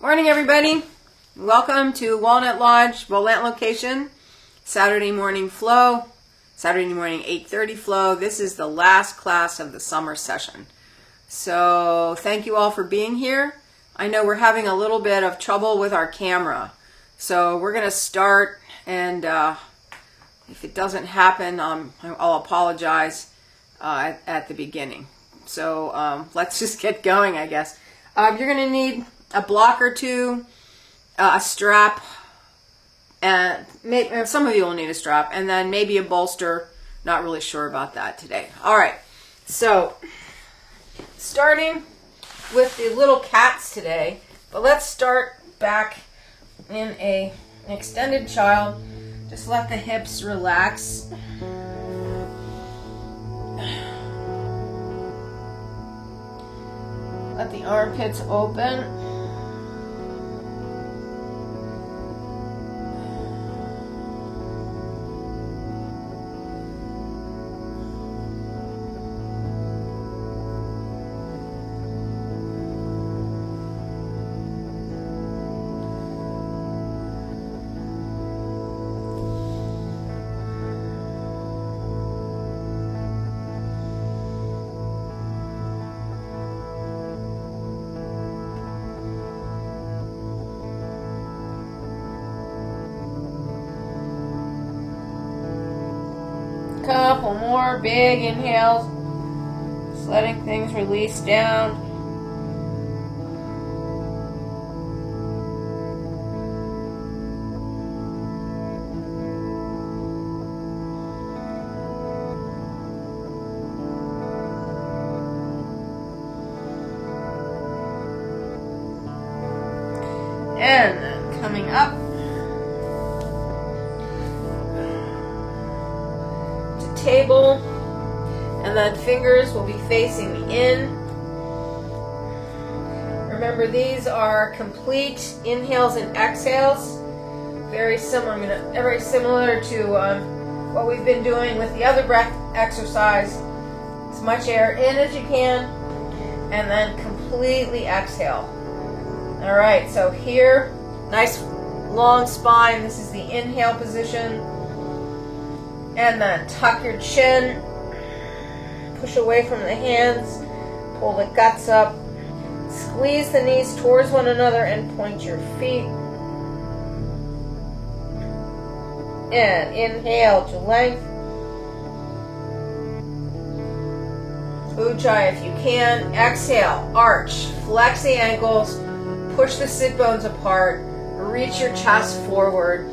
Morning, everybody. Welcome to Walnut Lodge, Volent location, Saturday morning flow, Saturday morning 8:30 flow. This is the last class of the summer session. So thank you all for being here. I know we're having a little bit of trouble with our camera. So we're going to start, and if it doesn't happen, I'll apologize at the beginning. So let's just get going, I guess. You're going to need a block or two, a strap, and some of you will need a strap, and then maybe a bolster. Not really sure about that today. All right, so starting with the little cats today, but let's start back in an extended child. Just let the hips relax. Let the armpits open. Couple more big inhales, just letting things release down. And then coming up table, and then fingers will be facing in. Remember, these are complete inhales and exhales, very similar to what we've been doing with the other breath exercise. As much air in as you can, and then completely exhale. All right, so here, nice long spine. This is the inhale position. And then tuck your chin, push away from the hands, pull the guts up, squeeze the knees towards one another and point your feet. And inhale to length. Ujjayi if you can. Exhale, arch, flex the ankles, push the sit bones apart, reach your chest forward.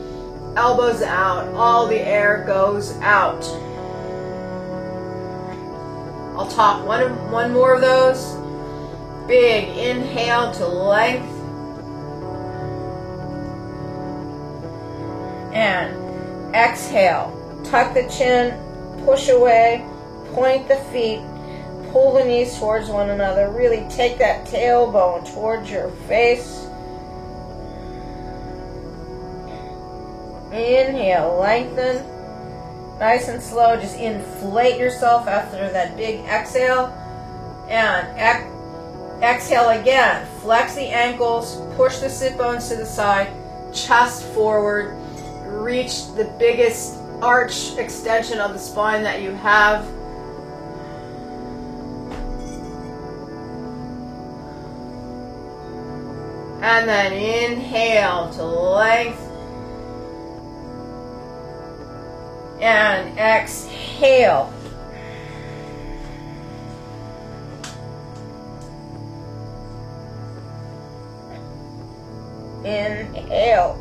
Elbows out, all the air goes out. I'll talk one more of those. Big inhale to length. And exhale. Tuck the chin, push away, point the feet, pull the knees towards one another. Really take that tailbone towards your face. Inhale, lengthen. Nice and slow, just inflate yourself after that big exhale. And exhale again. Flex the ankles, push the sit bones to the side, chest forward. Reach the biggest arch extension of the spine that you have. And then inhale to length. And exhale. Inhale.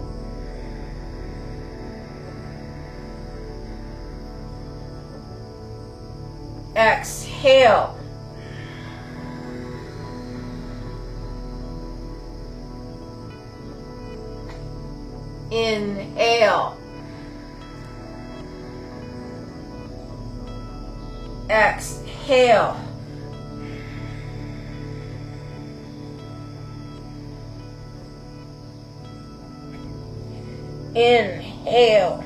Exhale. Inhale. Exhale. Inhale.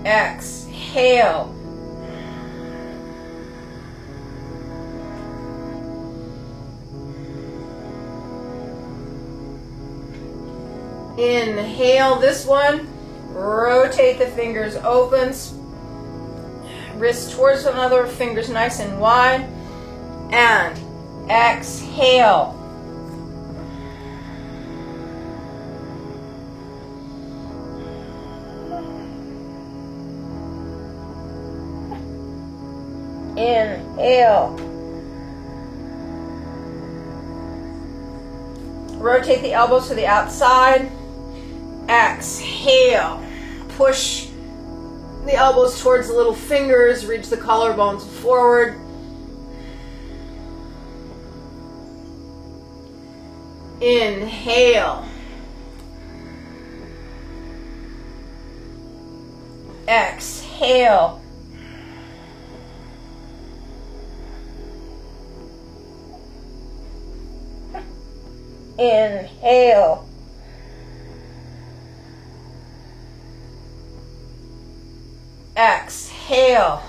Exhale. Inhale this one. Rotate the fingers open. Wrists towards one another, fingers nice and wide. And exhale. Inhale. Rotate the elbows to the outside. Exhale. Push the elbows towards the little fingers. Reach the collarbones forward. Inhale. Exhale. Inhale. Exhale.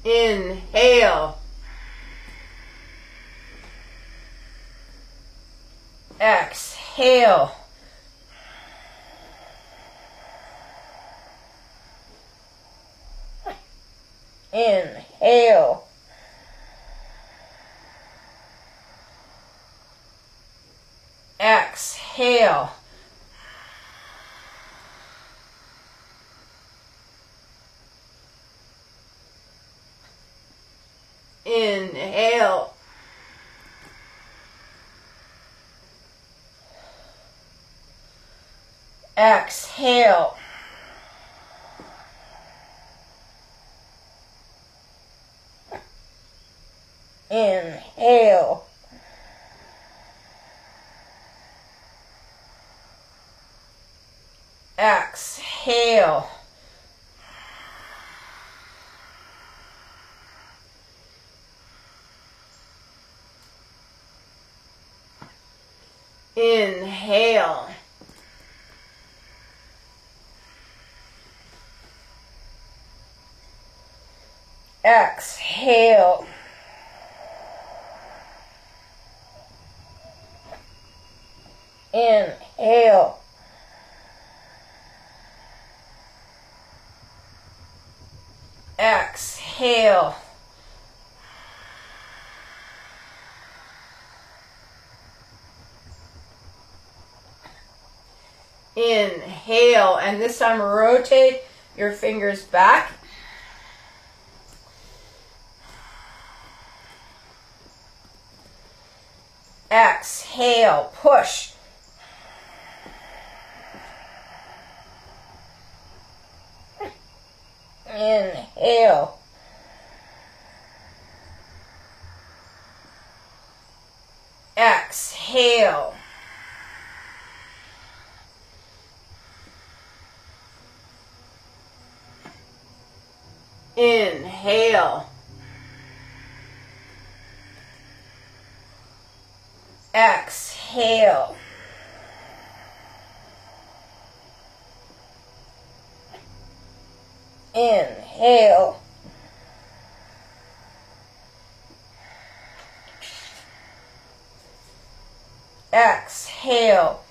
Inhale. Exhale. Inhale. Exhale. Inhale. Exhale. Inhale. Exhale. Inhale. Exhale. Inhale. Exhale. Inhale, and this time rotate your fingers back. Exhale, push. Inhale. Exhale. Inhale. Exhale. Inhale. Exhale.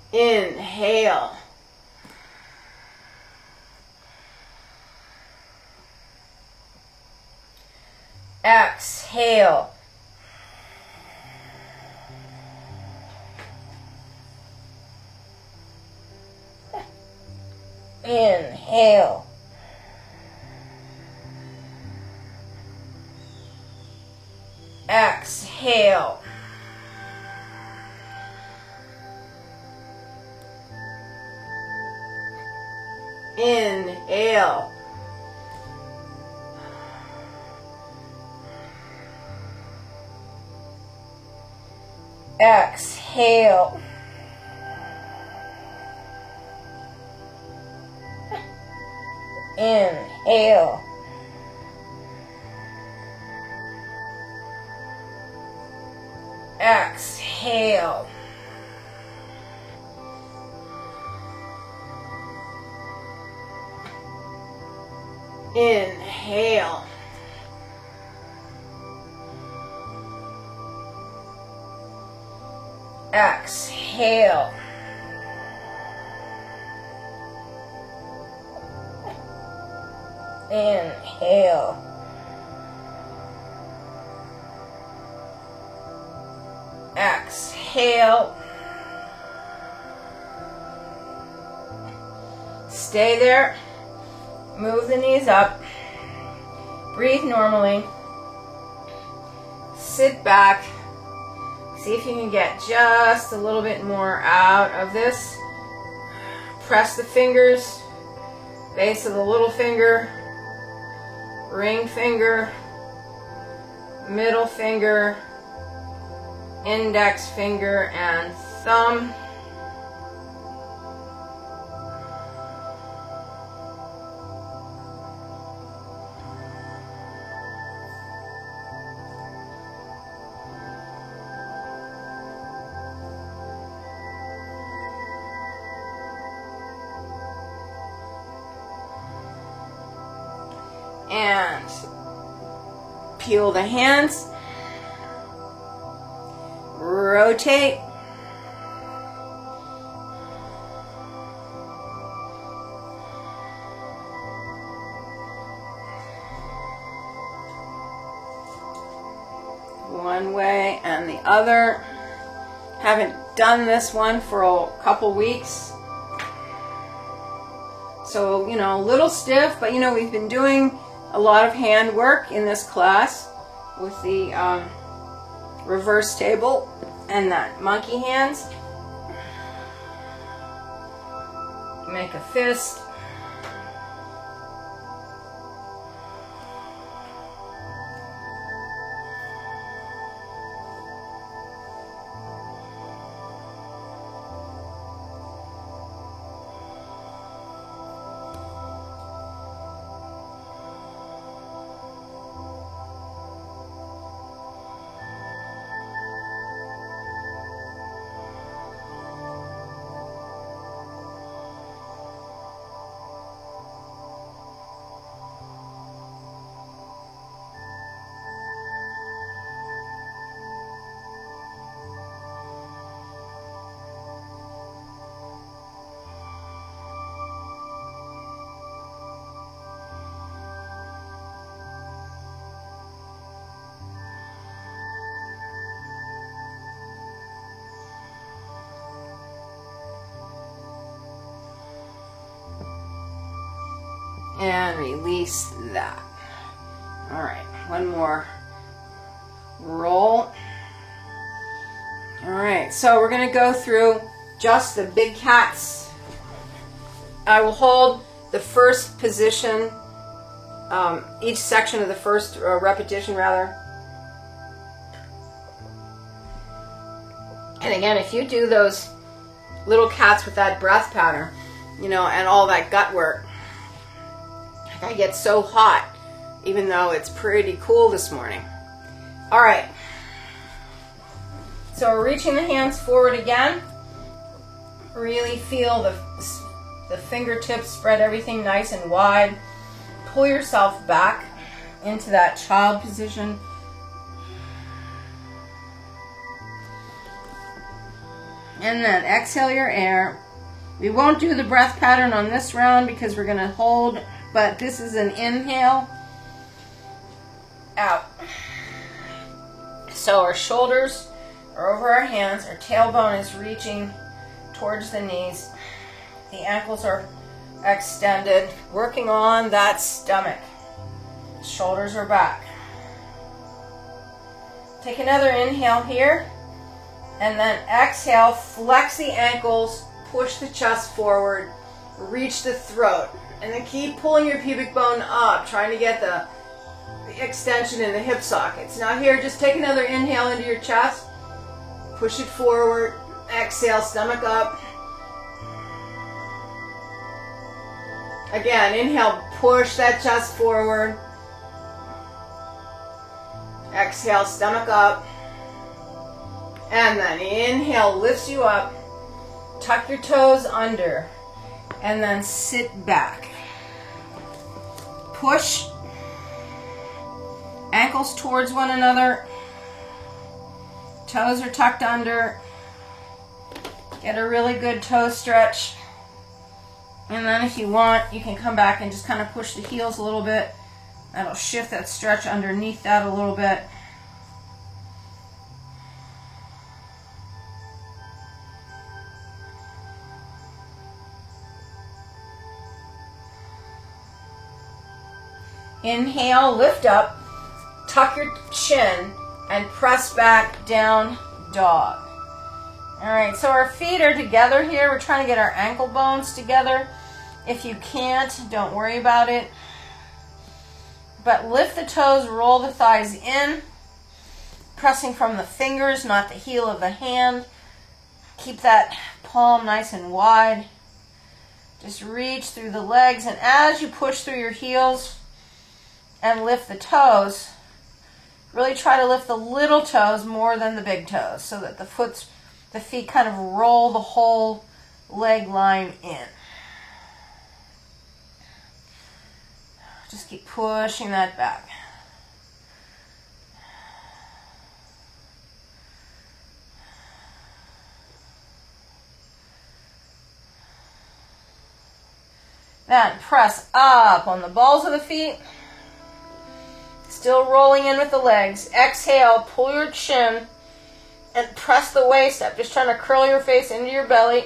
Inhale. Exhale. Inhale. Exhale. Inhale. Exhale. Inhale. Exhale. Inhale. Exhale. Inhale. Exhale. Stay there. Move the knees up. Breathe normally. Sit back. See if you can get just a little bit more out of this. Press the fingers, base of the little finger, ring finger, middle finger, index finger, and thumb. And peel the hands, rotate, one way and the other. Haven't done this one for a couple weeks, so a little stiff, but we've been doing a lot of hand work in this class with the reverse table and that monkey hands. Make a fist. And release that. All right, one more roll. All right, so we're going to go through just the big cats. I will hold the first position, each section of the first repetition rather. And again, if you do those little cats with that breath pattern, and all that gut work, I get so hot, even though it's pretty cool this morning. All right. So we're reaching the hands forward again. Really feel the fingertips, spread everything nice and wide. Pull yourself back into that child position. And then exhale your air. We won't do the breath pattern on this round because we're going to hold, but this is an inhale, out. So our shoulders are over our hands, our tailbone is reaching towards the knees, the ankles are extended, working on that stomach. Shoulders are back. Take another inhale here, and then exhale, flex the ankles, push the chest forward, reach the throat, and then keep pulling your pubic bone up, trying to get the extension in the hip sockets. Now here, just take another inhale into your chest, push it forward, exhale, stomach up. Again, inhale, push that chest forward. Exhale, stomach up. And then inhale, lifts you up. Tuck your toes under. And then sit back. Push ankles towards one another. Toes are tucked under. Get a really good toe stretch. And then if you want, you can come back and just kind of push the heels a little bit. That'll shift that stretch underneath that a little bit. Inhale, lift up, tuck your chin, and press back, down dog. All right, so our feet are together here. We're trying to get our ankle bones together. If you can't, don't worry about it. But lift the toes, roll the thighs in, pressing from the fingers, not the heel of the hand. Keep that palm nice and wide. Just reach through the legs, and as you push through your heels and lift the toes, really try to lift the little toes more than the big toes so that the feet kind of roll the whole leg line in. Just keep pushing that back. Then press up on the balls of the feet. Still rolling in with the legs. Exhale, pull your chin and press the waist up. Just trying to curl your face into your belly.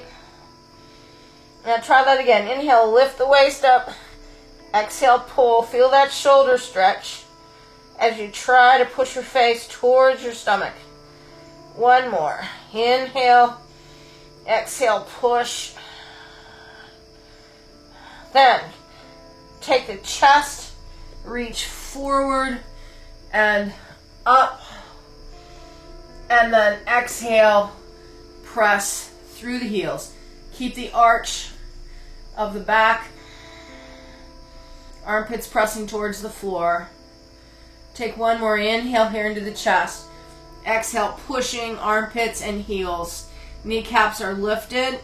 Now try that again. Inhale, lift the waist up. Exhale, pull. Feel that shoulder stretch as you try to push your face towards your stomach. One more. Inhale. Exhale, push. Then take the chest, reach forward and up, and then exhale, press through the heels. Keep the arch of the back, armpits pressing towards the floor. Take one more inhale here into the chest. Exhale, pushing armpits and heels. Kneecaps are lifted.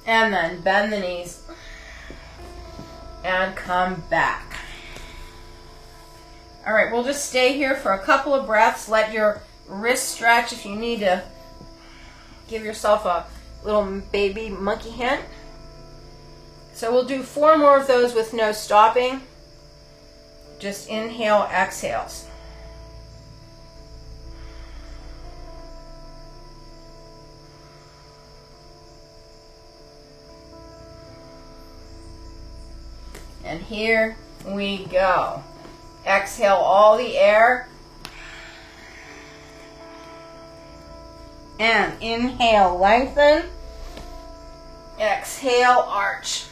And then bend the knees and come back. All right, we'll just stay here for a couple of breaths. Let your wrist stretch if you need to. Give yourself a little baby monkey hand. So we'll do 4 more of those with no stopping. Just inhale, exhales. And here we go. Exhale all the air. And inhale, lengthen. Exhale, arch.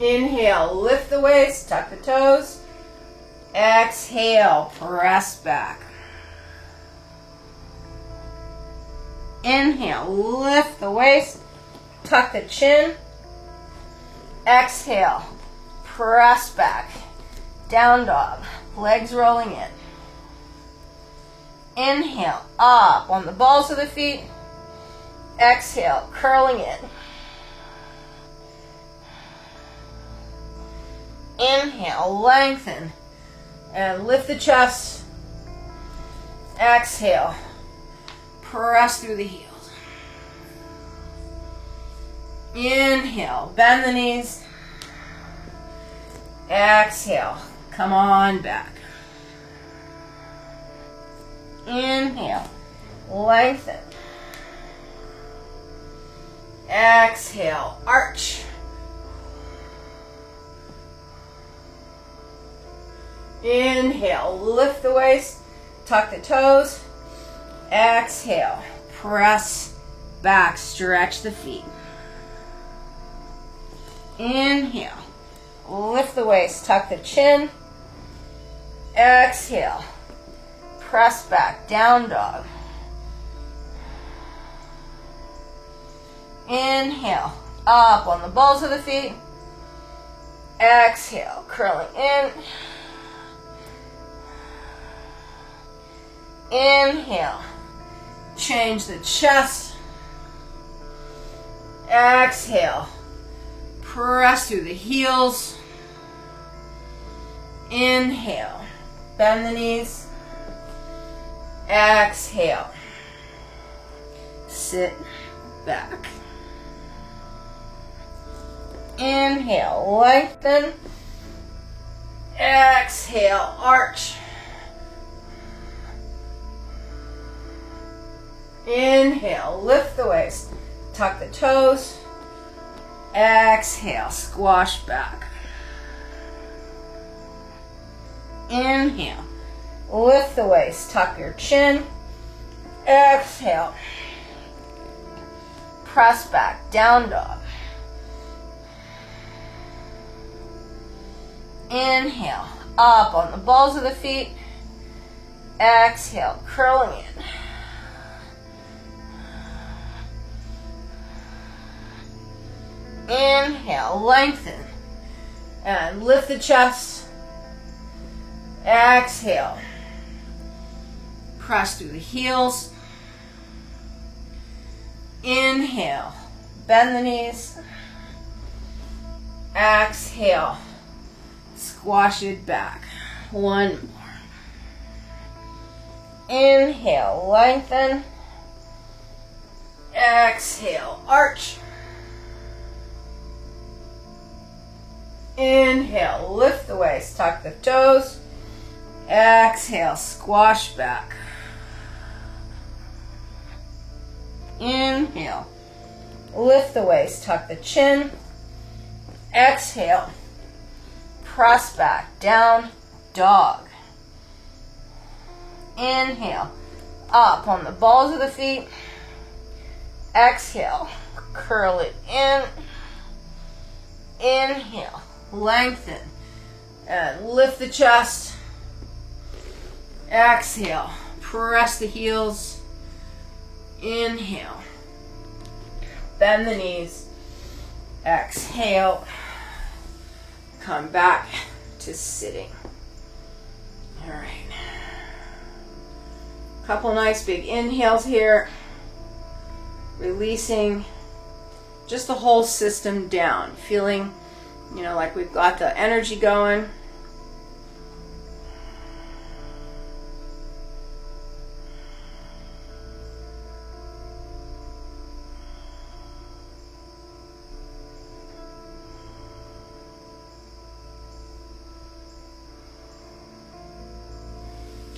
Inhale, lift the waist, tuck the toes. Exhale, press back. Inhale, lift the waist. Tuck the chin. Exhale. Press back. Down dog. Legs rolling in. Inhale. Up on the balls of the feet. Exhale. Curling in. Inhale. Lengthen. And lift the chest. Exhale. Press through the heels. Inhale, bend the knees. Exhale, come on back. Inhale, lengthen. Exhale, arch. Inhale, lift the waist, tuck the toes. Exhale, press back, stretch the feet. Inhale, lift the waist, tuck the chin. Exhale, press back, down dog. Inhale, up on the balls of the feet. Exhale, curling in. Inhale, change the chest. Exhale, press through the heels. Inhale, bend the knees. Exhale, sit back. Inhale, lengthen. Exhale, arch. Inhale, lift the waist. Tuck the toes. Exhale, squash back. Inhale, lift the waist. Tuck your chin. Exhale, press back, down dog. Inhale, up on the balls of the feet. Exhale, curling in. Inhale, lengthen. And lift the chest. Exhale. Press through the heels. Inhale, bend the knees. Exhale, squash it back. One more. Inhale, lengthen. Exhale, arch. Inhale, lift the waist, tuck the toes. Exhale, squash back. Inhale, lift the waist, tuck the chin. Exhale, press back, down dog. Inhale, up on the balls of the feet. Exhale, curl it in. Inhale, lengthen and lift the chest. Exhale, press the heels. Inhale, bend the knees. Exhale, come back to sitting. All right. Couple nice big inhales here. Releasing just the whole system down. Feeling, like we've got the energy going.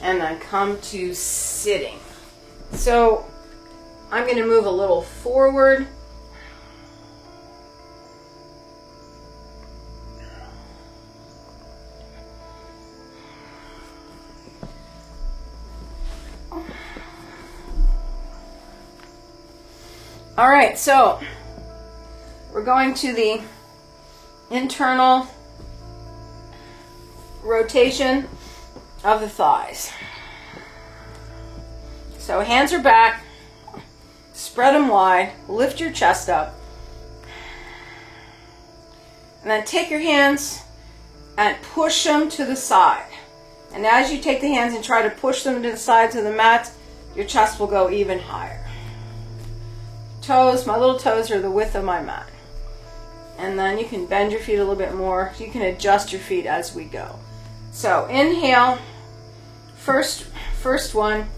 And then come to sitting. So I'm going to move a little forward. All right, so we're going to the internal rotation of the thighs. So hands are back, spread them wide, lift your chest up, and then take your hands and push them to the side. And as you take the hands and try to push them to the sides of the mat, your chest will go even higher. Toes, my little toes are the width of my mat. And then you can bend your feet a little bit more. You can adjust your feet as we go. So inhale, first one.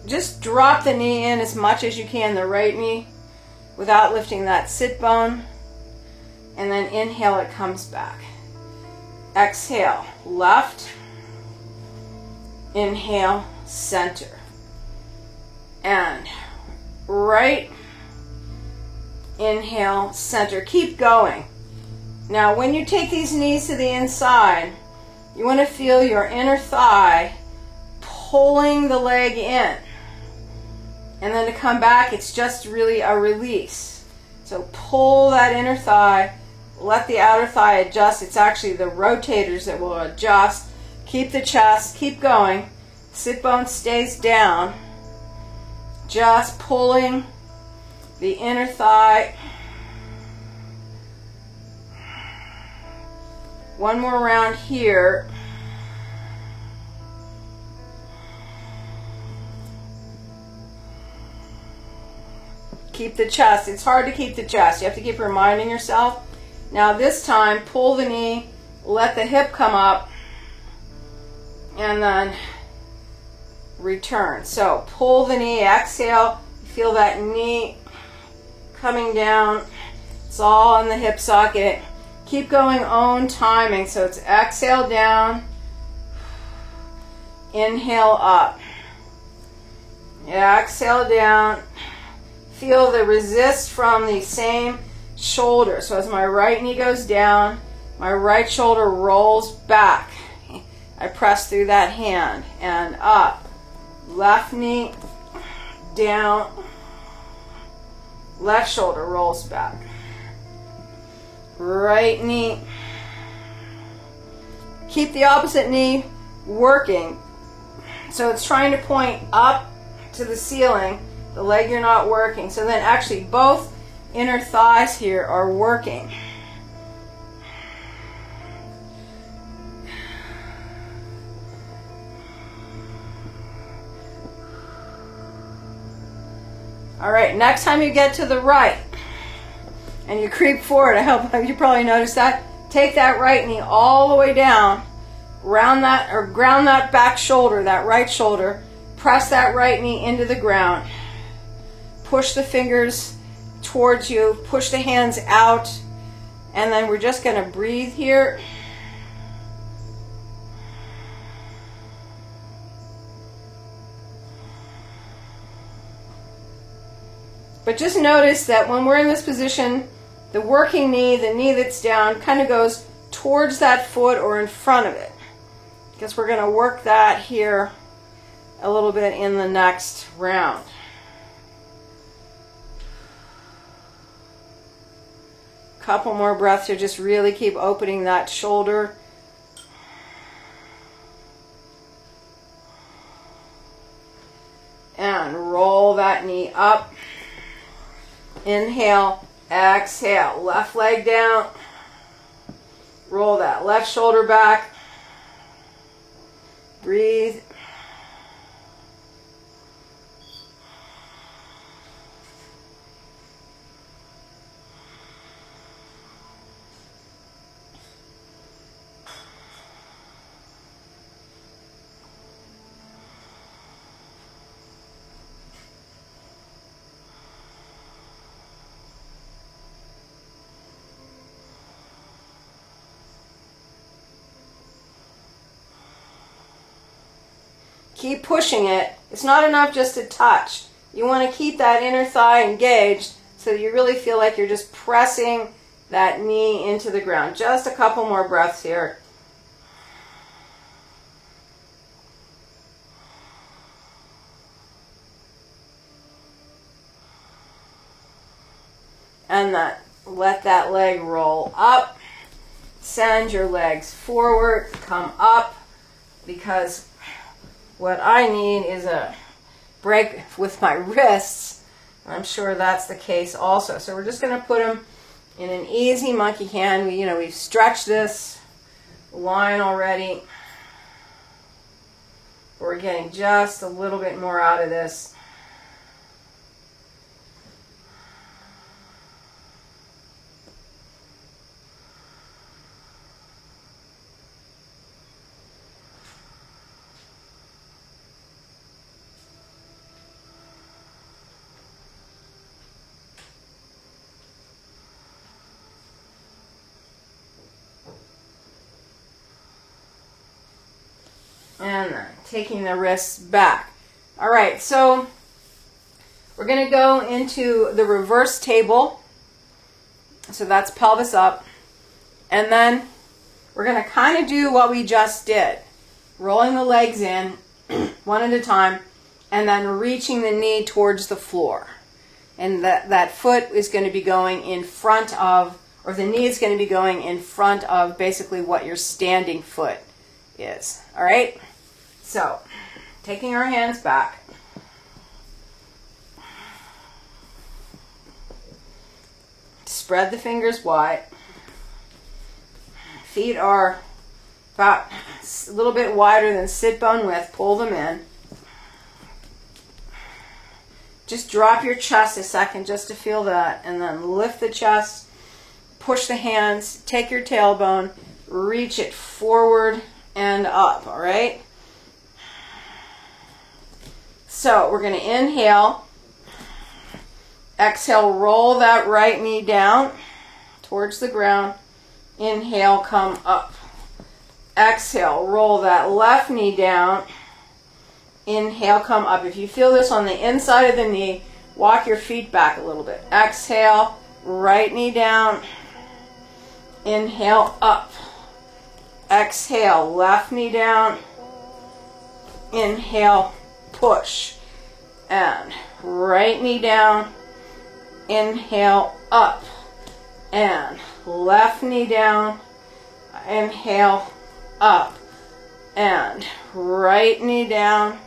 Just drop the knee in as much as you can, the right knee, without lifting that sit bone. And then inhale, it comes back. Exhale, left. Inhale, center. And right. Inhale, center. Keep going. Now, when you take these knees to the inside, you want to feel your inner thigh pulling the leg in. And then to come back, it's just really a release. So pull that inner thigh, let the outer thigh adjust. It's actually the rotators that will adjust. Keep the chest, keep going. Sit bone stays down. Just pulling the inner thigh One more round here. Keep the chest. It's hard to keep the chest. You have to keep reminding yourself. Now this time, pull the knee, let the hip come up, and then return. So pull the knee, exhale, feel that knee coming down. It's all in the hip socket. Keep going, own timing. So it's exhale down, inhale up. Exhale down. Feel the resist from the same shoulder. So as my right knee goes down, my right shoulder rolls back. I press through that hand and up. Left knee down. Left shoulder rolls back. Right knee. Keep the opposite knee working. So it's trying to point up to the ceiling, the leg you're not working. So then actually both inner thighs here are working. All right, next time you get to the right and you creep forward, I hope you probably noticed that, take that right knee all the way down, ground that back shoulder, that right shoulder, press that right knee into the ground, push the fingers towards you, push the hands out, and then we're just going to breathe here. But just notice that when we're in this position, the working knee, the knee that's down, kind of goes towards that foot or in front of it. Because we're going to work that here a little bit in the next round. Couple more breaths here. Just really keep opening that shoulder. And roll that knee up. Inhale, exhale, left leg down. Roll that left shoulder back. Breathe. Keep pushing it. It's not enough just to touch. You want to keep that inner thigh engaged so you really feel like you're just pressing that knee into the ground. Just a couple more breaths here. And let that leg roll up. Send your legs forward, come up, because what I need is a break with my wrists. I'm sure that's the case also. So we're just going to put them in an easy monkey hand. We've stretched this line already. We're getting just a little bit more out of this. And then taking the wrists back. All right, so we're going to go into the reverse table. So that's pelvis up. And then we're going to kind of do what we just did. Rolling the legs in one at a time and then reaching the knee towards the floor. And that foot is going to be going in front of, or the knee is going to be going in front of basically what your standing foot is. All right? So, taking our hands back. Spread the fingers wide. Feet are about a little bit wider than sit bone width. Pull them in. Just drop your chest a second just to feel that, and then lift the chest, push the hands, take your tailbone, reach it forward and up, all right? So we're going to inhale, exhale, roll that right knee down towards the ground, inhale, come up. Exhale, roll that left knee down, inhale, come up. If you feel this on the inside of the knee, walk your feet back a little bit. Exhale, right knee down, inhale, up. Exhale, left knee down, inhale, push. And right knee down, inhale, up. And left knee down, inhale, up. And right knee down,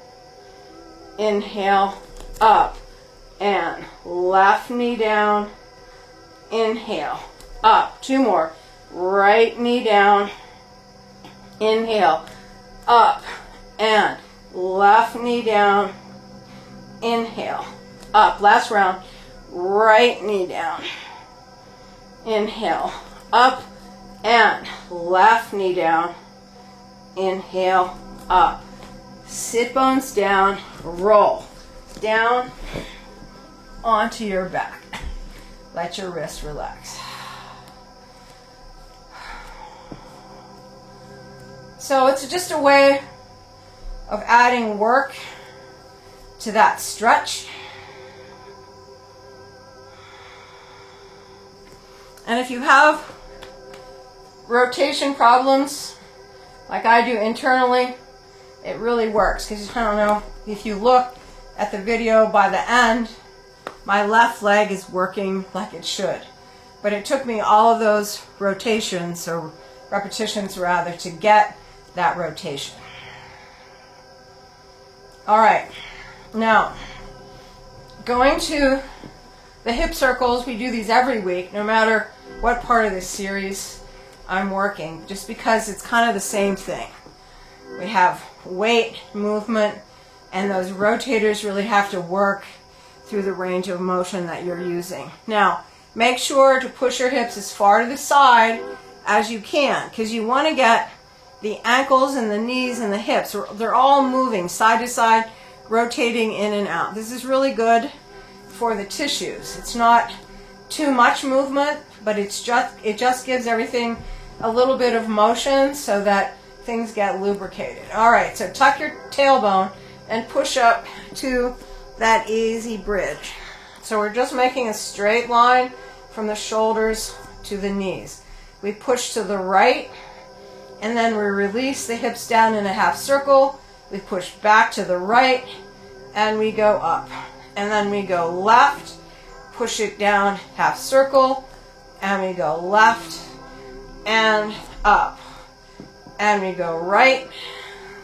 inhale, up. And left knee down, inhale, up. Two more. Right knee down, inhale, up. And left knee down, inhale, up. Last round. Right knee down, inhale, up. And left knee down, inhale, up. Sit bones down, roll down onto your back. Let your wrist relax. So it's just a way of adding work to that stretch. And if you have rotation problems, like I do internally, it really works. Because I don't know, if you look at the video by the end, my left leg is working like it should. But it took me all of those rotations, or repetitions rather, to get that rotation. All right, now going to the hip circles. We do these every week, no matter what part of this series I'm working, just because it's kind of the same thing. We have weight, movement, and those rotators really have to work through the range of motion that you're using. Now, make sure to push your hips as far to the side as you can, because you want to get the ankles and the knees and the hips, they're all moving side to side, rotating in and out. This is really good for the tissues. It's not too much movement, but it just gives everything a little bit of motion so that things get lubricated. All right, so tuck your tailbone and push up to that easy bridge. So we're just making a straight line from the shoulders to the knees. We push to the right, and then we release the hips down in a half circle. We push back to the right, and we go up. And then we go left, push it down, half circle, and we go left and up. And we go right,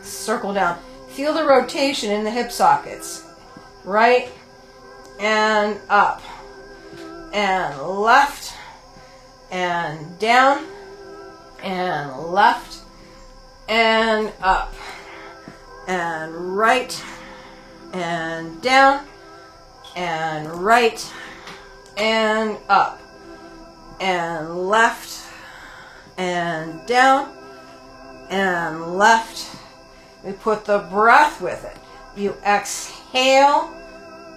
circle down. Feel the rotation in the hip sockets. Right and up. And left and down. And left and up. And right and down. And right and up. And left and down. And left. We put the breath with it. You exhale,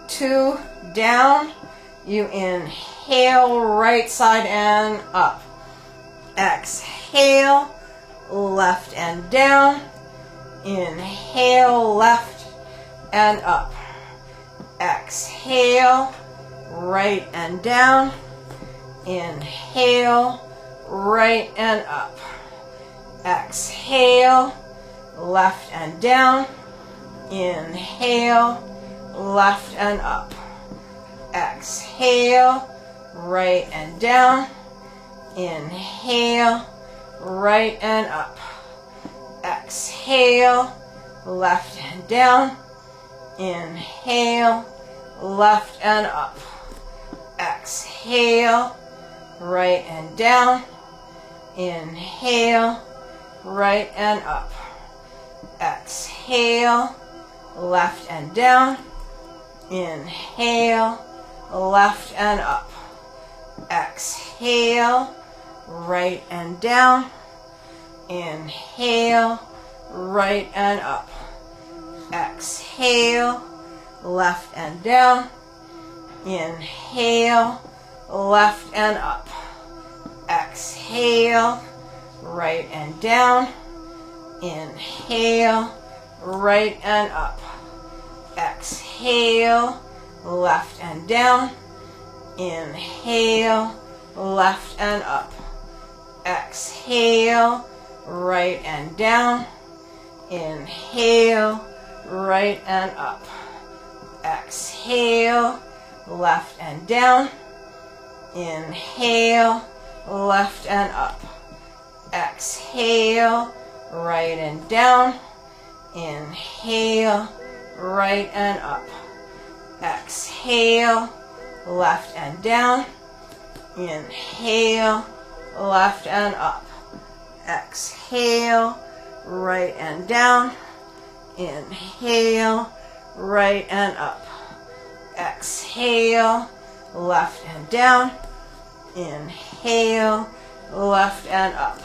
2 down. You inhale, right side and up. Exhale, left and down. Inhale, left and up. Exhale, right and down. Inhale, right and up. Exhale, left and down. Inhale, left and up. Exhale, right and down. Inhale, right and up. Exhale, left and down. Inhale, left and up. Exhale, right and down. Inhale, right and up. Exhale, left and down. Inhale, left and up. Exhale, right and down. Inhale, right and up. Exhale, left and down. Inhale, left and up. Exhale, right and down. Inhale, right and up. Exhale, left and down. Inhale, left and up. Exhale, right and down. Inhale, right and up. Exhale, left and down. Inhale, left and up. Exhale, right and down. Inhale, right and up. Exhale, left and down. Inhale, left and up. Exhale, right and down. Inhale, right and up. Exhale, left and down. Inhale, left and up.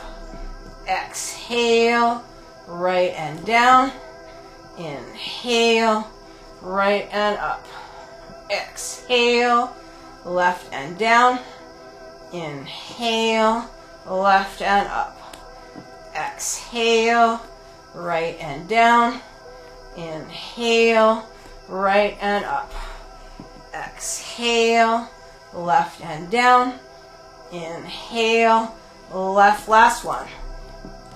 Exhale, right and down. Inhale, right and up. Exhale, left and down. Inhale, left and up. Exhale, right and down. Inhale, right and up. Exhale, left and down. Inhale, left, last one.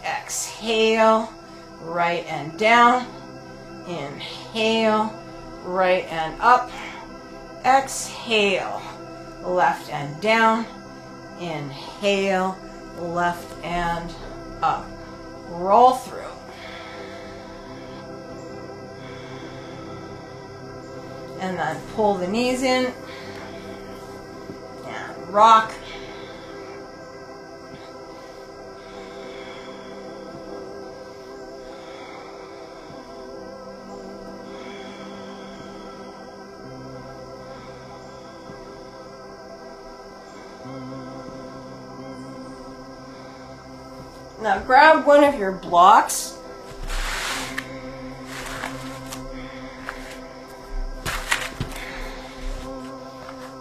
Exhale, right and down. Inhale, right and up. Exhale, left and down. Inhale, left and up. Roll through. And then pull the knees in and rock. Now grab one of your blocks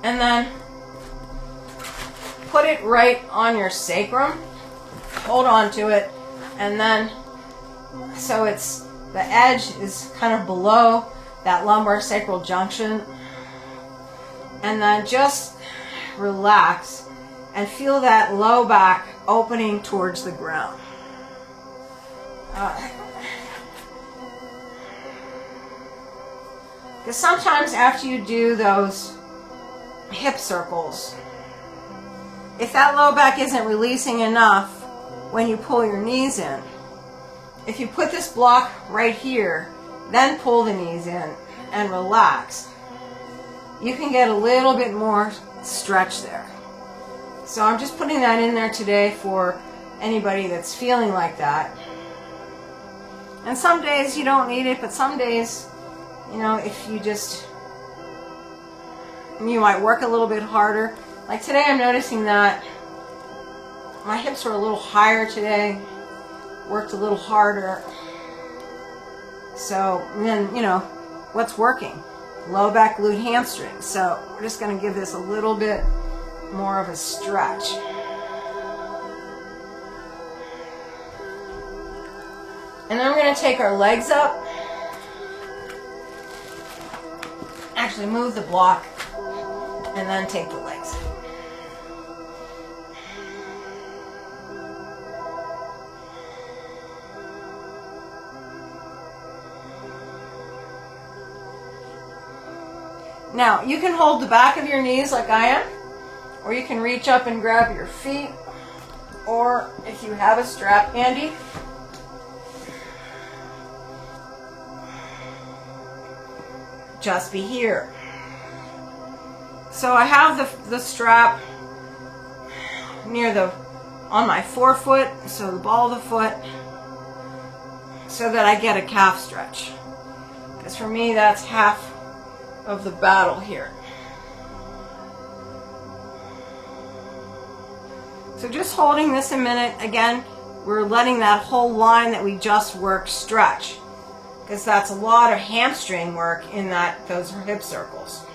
and then put it right on your sacrum. Hold on to it, and then so it's the edge is kind of below that lumbar sacral junction, and then just relax and feel that low back opening towards the ground. Because sometimes after you do those hip circles, if that low back isn't releasing enough when you pull your knees in, if you put this block right here, then pull the knees in and relax, you can get a little bit more stretch there. So I'm just putting that in there today for anybody that's feeling like that. And some days you don't need it, but some days, you know, if you just, you might work a little bit harder. Like today I'm noticing that my hips are a little higher today, worked a little harder. So then, you know, what's working? Low back, glute, hamstring. So we're just going to give this a little bit more of a stretch. And then we're going to take our legs up. Actually move the block and then take the legs. Now, you can hold the back of your knees like I am, or you can reach up and grab your feet, or if you have a strap handy, just be here. So I have the strap near the on my forefoot, so the ball of the foot, so that I get a calf stretch. Because for me, that's half of the battle here. So just holding this a minute, again, we're letting that whole line that we just worked stretch, because that's a lot of hamstring work in those hip circles.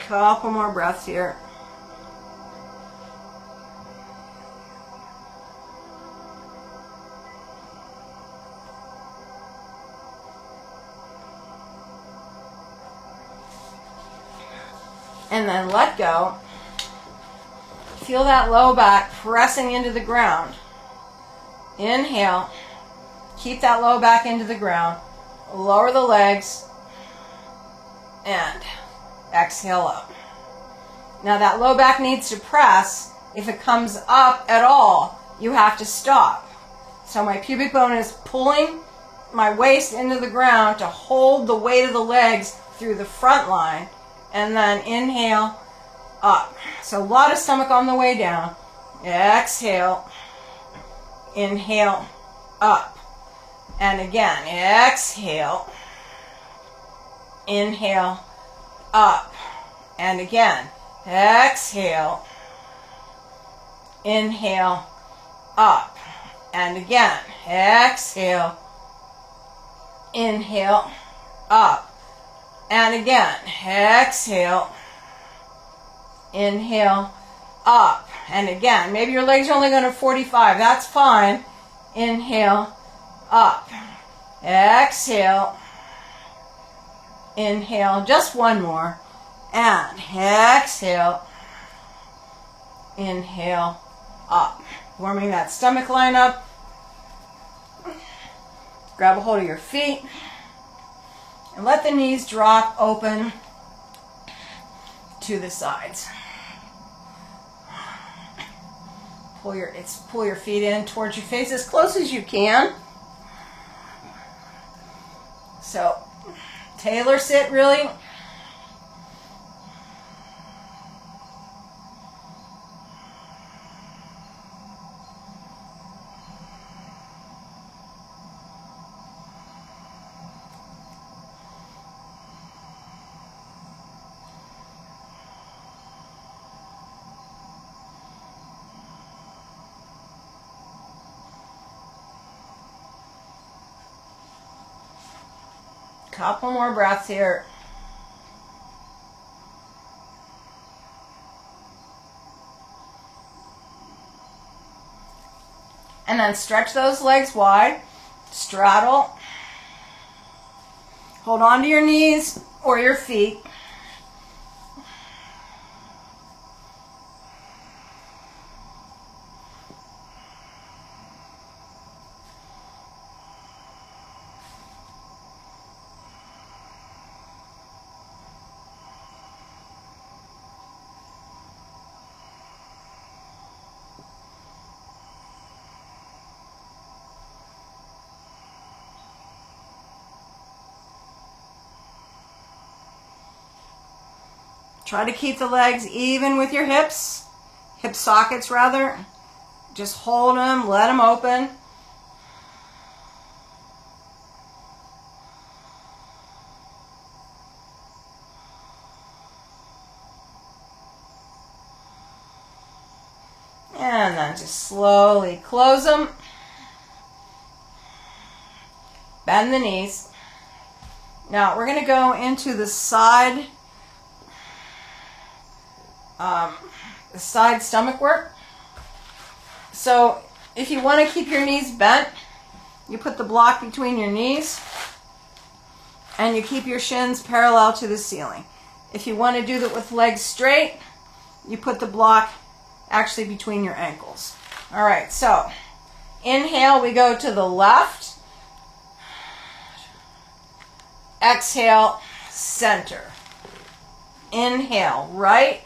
Couple more breaths here. And then let go. Feel that low back pressing into the ground. Inhale. Keep that low back into the ground. Lower the legs. And exhale up. Now that low back needs to press. If it comes up at all, you have to stop. So my pubic bone is pulling my waist into the ground to hold the weight of the legs through the front line. And then inhale up. So a lot of stomach on the way down. Exhale. Inhale up. And again, exhale. Inhale up. And again, exhale. Inhale up. And again, exhale. Inhale up. And again, exhale. Inhale up. And again, maybe your legs are only going to 45. That's fine. Inhale up. Exhale. Inhale. Just one more. And exhale. Inhale up. Warming that stomach line up. Grab a hold of your feet. And let the knees drop open to the sides. Pull your feet in towards your face as close as you can. So, tailor sit really. Couple more breaths here. And then stretch those legs wide. Straddle. Hold on to your knees or your feet. Try to keep the legs even with your hips, hip sockets rather. Just hold them, let them open. And then just slowly close them. Bend the knees. Now we're going to go into the side stomach work. So If you want to keep your knees bent, you put the block between your knees and you keep your shins parallel to the ceiling. If you want to do that with legs straight, you put the block actually between your ankles. All right, so inhale, we go to the left. Exhale, center. Inhale, right.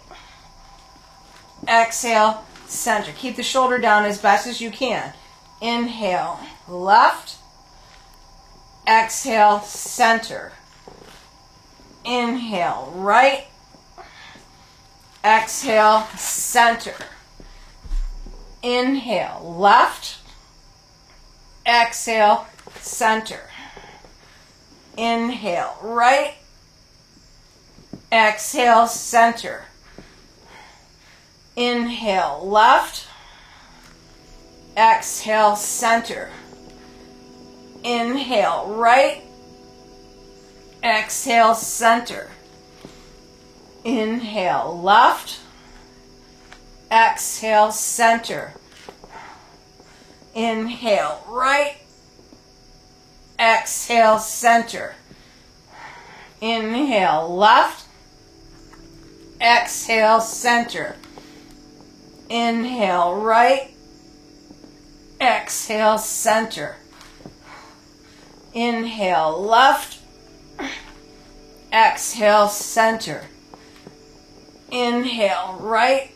Exhale, center. Keep the shoulder down as best as you can. Inhale, left. Exhale, center. Inhale, right. Exhale, center. Inhale, left. Exhale, center. Inhale, right. Exhale, center. Inhale, left. Exhale, center. Inhale, right. Exhale, center. Inhale, left. Exhale, center. Inhale, right. Exhale, center. Inhale, left. Exhale, center. Inhale, right. Exhale, center. Inhale, left. Exhale, center. Inhale, right.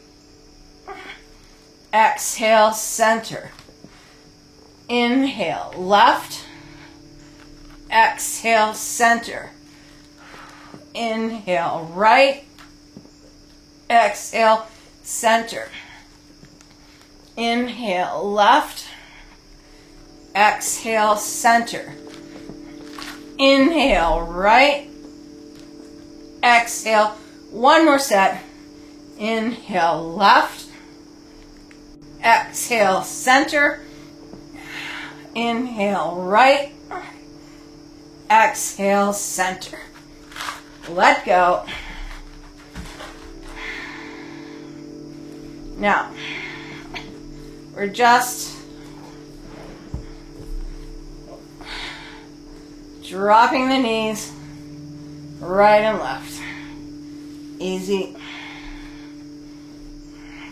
Exhale, center. Inhale, left. Exhale, center. Inhale, right. Exhale, center. Inhale, left. Exhale, center. Inhale, right. Exhale. One more set. Inhale, left. Exhale, center. Inhale, right. Exhale, center. Let go. Now, we're just dropping the knees right and left. Easy.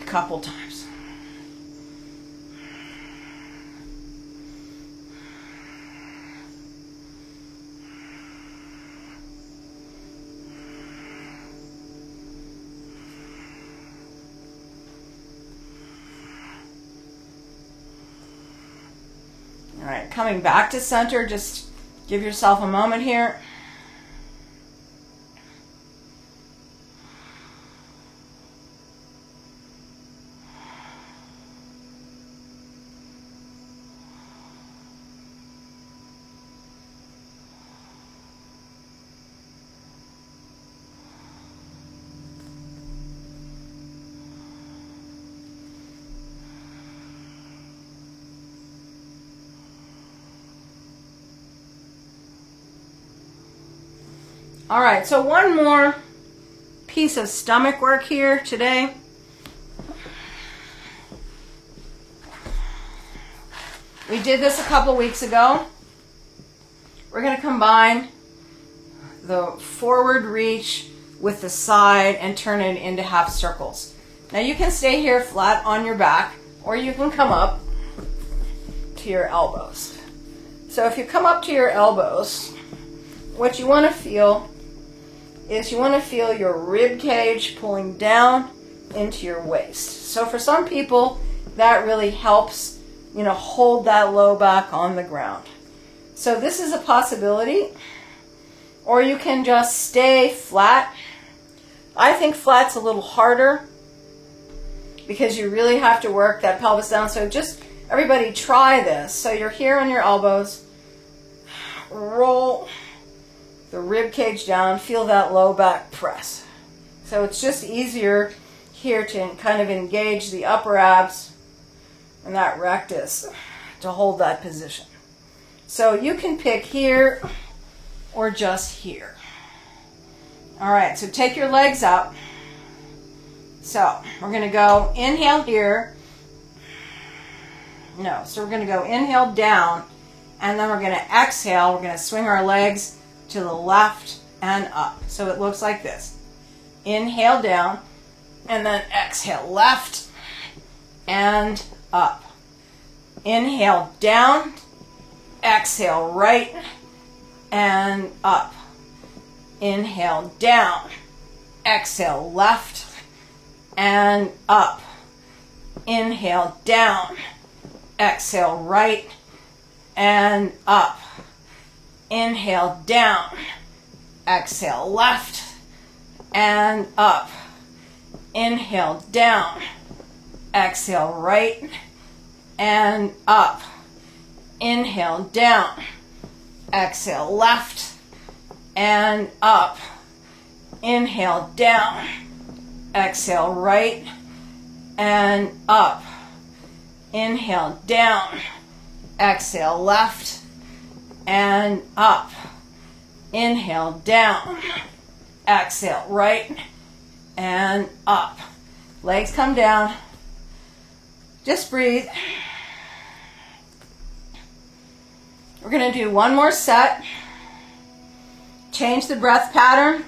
A couple times. All right, coming back to center, just give yourself a moment here. All right, so one more piece of stomach work here today. We did this a couple weeks ago. We're going to combine the forward reach with the side and turn it into half circles. Now you can stay here flat on your back, or you can come up to your elbows. So if you come up to your elbows, what you want to feel is you want to feel your rib cage pulling down into your waist. So for some people, that really helps, hold that low back on the ground. So this is a possibility. Or you can just stay flat. I think flat's a little harder because you really have to work that pelvis down. So just everybody try this. So you're here on your elbows. Roll the rib cage down, feel that low back press. So it's just easier here to kind of engage the upper abs and that rectus to hold that position. So you can pick here or just here. All right, so take your legs up. So we're going to go inhale here, No. So we're going to go inhale down, and then we're going to exhale. We're going to swing our legs to the left and up. So it looks like this. Inhale down, and then exhale left and up. Inhale down, exhale right and up. Inhale down, exhale left and up. Inhale down, exhale right and up. Inhale down, exhale left and up. Inhale down, exhale right and up. Inhale down, exhale left and up. Inhale down, exhale right and up. Inhale down, exhale left and up. Inhale down, exhale right and up. Legs come down. Just breathe. We're going to do one more set. Change the breath pattern.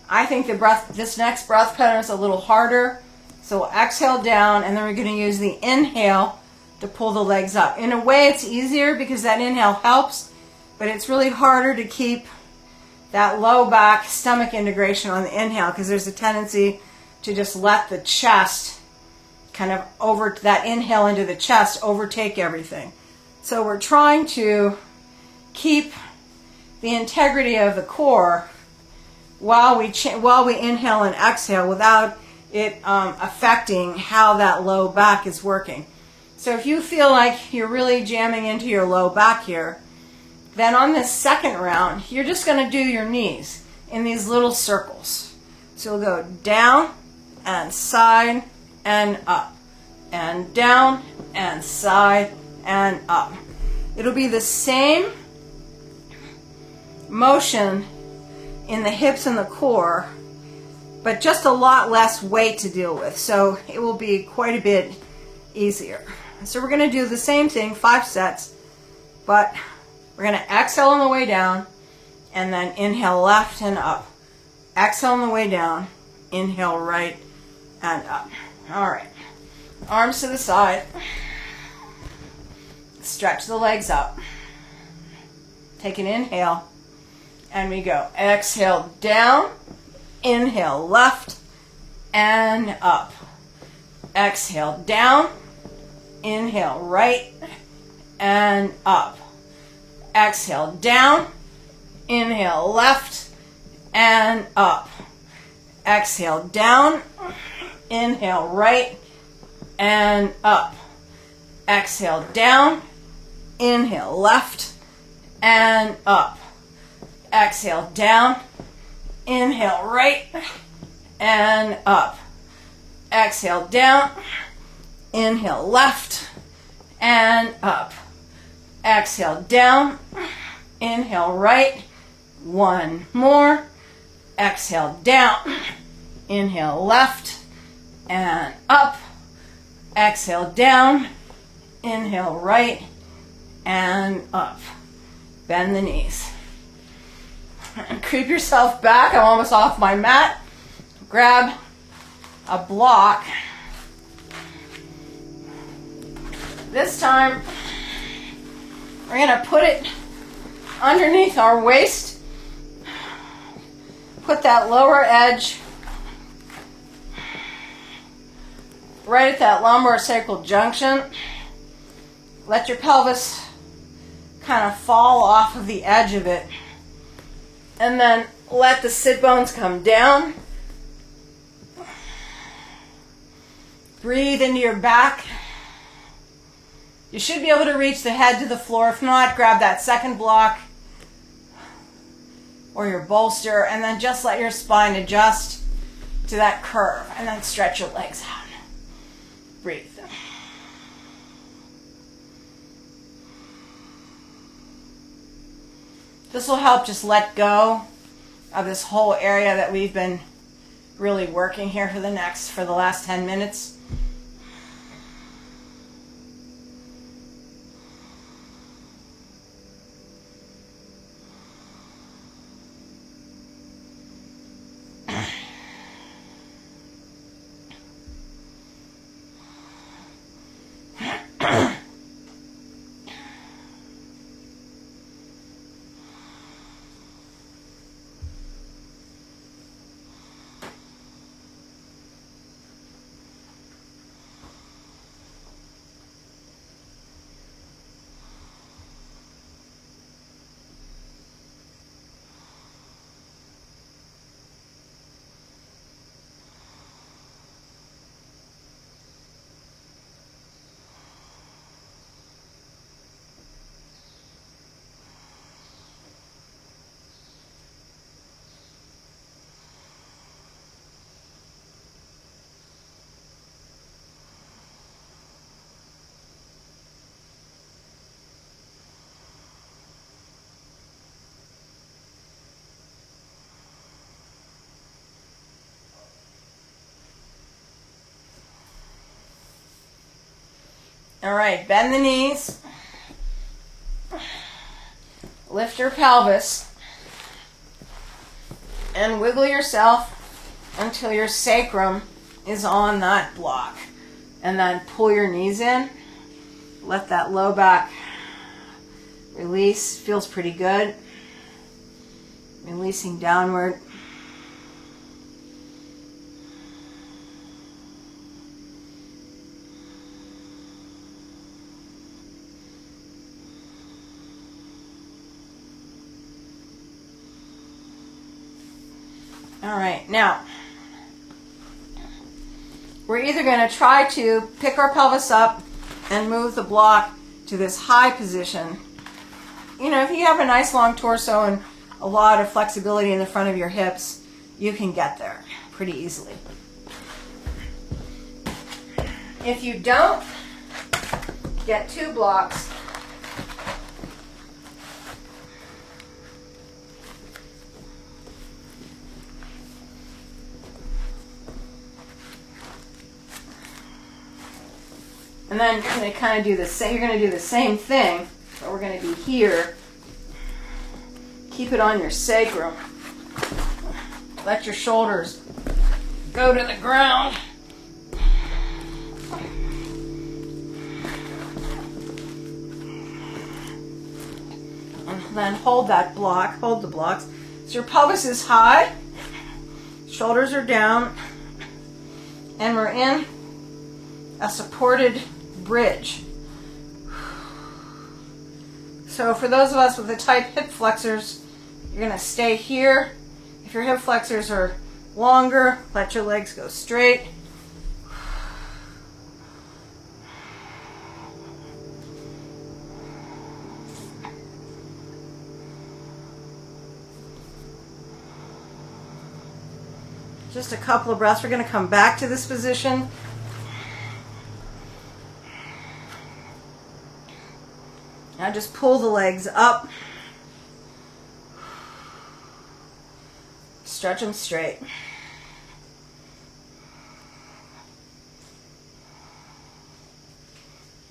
I think this next breath pattern is a little harder. So we'll exhale down, and then we're going to use the inhale to pull the legs up. In a way, it's easier because that inhale helps, but it's really harder to keep that low back stomach integration on the inhale because there's a tendency to just let the chest kind of that inhale into the chest overtake everything. So we're trying to keep the integrity of the core while we inhale and exhale without it affecting how that low back is working. So if you feel like you're really jamming into your low back here, then on this second round, you're just going to do your knees in these little circles. So we'll go down and side and up, and down and side and up. It'll be the same motion in the hips and the core, but just a lot less weight to deal with. So it will be quite a bit easier. So we're going to do the same thing, 5 sets, but we're going to exhale on the way down and then inhale left and up. Exhale on the way down, inhale right and up. All right. Arms to the side. Stretch the legs up. Take an inhale. And we go. Exhale down. Inhale left and up. Exhale down. Inhale right and up. Exhale down. Inhale left and up. Exhale down. Inhale right and up. Exhale down. Inhale left and up. Exhale down. Inhale right and up. Exhale down. Inhale left and up. Exhale down. Inhale right. One more. Exhale down. Inhale left and up. Exhale down. Inhale right and up. Bend the knees. And creep yourself back. I'm almost off my mat. Grab a block. This time, we're going to put it underneath our waist. Put that lower edge right at that lumbar sacral junction. Let your pelvis kind of fall off of the edge of it. And then let the sit bones come down. Breathe into your back. You should be able to reach the head to the floor. If not, grab that second block or your bolster, and then just let your spine adjust to that curve, and then stretch your legs out. Breathe. This will help just let go of this whole area that we've been really working here for the last 10 minutes. All right, bend the knees. Lift your pelvis. And wiggle yourself until your sacrum is on that block. And then pull your knees in. Let that low back release. Feels pretty good. Releasing downward. All right, now we're either going to try to pick our pelvis up and move the block to this high position. You know, if you have a nice long torso and a lot of flexibility in the front of your hips, you can get there pretty easily. If you don't, get two blocks. And then you're going to kind of do the same. You're going to do the same thing, but we're going to be here. Keep it on your sacrum. Let your shoulders go to the ground. And then hold that block. Hold the blocks. So your pelvis is high. Shoulders are down. And we're in a supported bridge. So for those of us with the tight hip flexors, you're going to stay here. If your hip flexors are longer, let your legs go straight. Just a couple of breaths. We're going to come back to this position. Now just pull the legs up. Stretch them straight.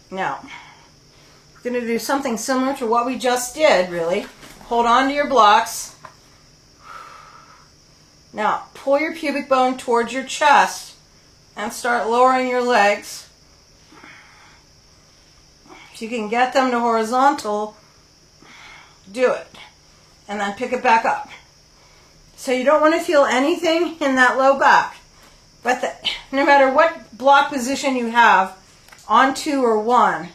Now, we're going to do something similar to what we just did, really. Hold on to your blocks. Now, pull your pubic bone towards your chest and start lowering your legs. If you can get them to horizontal, do it. And then pick it back up. So you don't want to feel anything in that low back. But no matter what block position you have, on 2 or 1,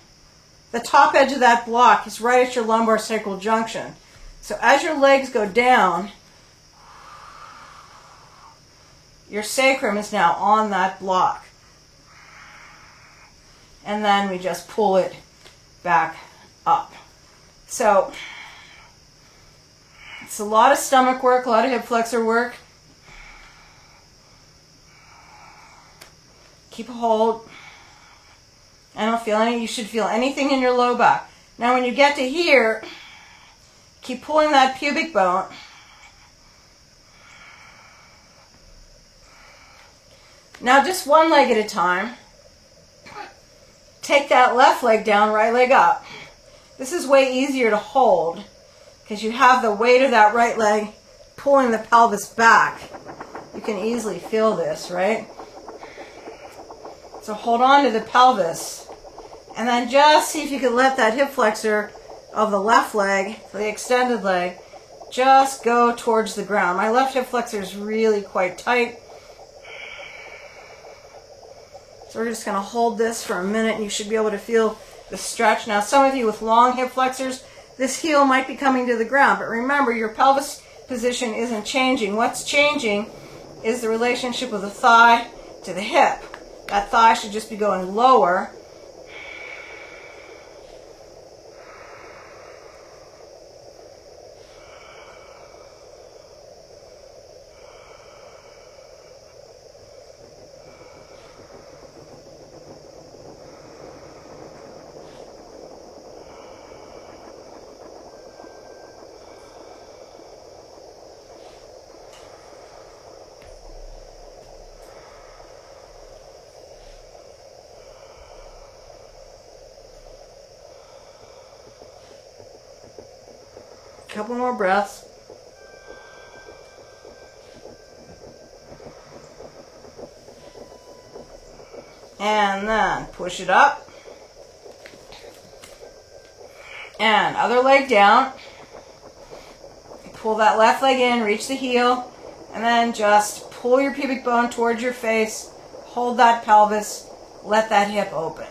the top edge of that block is right at your lumbar sacral junction. So as your legs go down, your sacrum is now on that block. And then we just pull it back up. So it's a lot of stomach work, a lot of hip flexor work. Keep a hold. I don't feel any. You should feel anything in your low back. Now when you get to here, keep pulling that pubic bone. Now just one leg at a time. Take that left leg down, right leg up. This is way easier to hold because you have the weight of that right leg pulling the pelvis back. You can easily feel this, right? So hold on to the pelvis and then just see if you can let that hip flexor of the left leg, the extended leg, just go towards the ground. My left hip flexor is really quite tight. So we're just going to hold this for a minute and you should be able to feel the stretch. Now some of you with long hip flexors, this heel might be coming to the ground, but remember your pelvis position isn't changing. What's changing is the relationship of the thigh to the hip. That thigh should just be going lower. Couple more breaths. And then push it up. And other leg down. Pull that left leg in, reach the heel, and then just pull your pubic bone towards your face. Hold that pelvis. Let that hip open.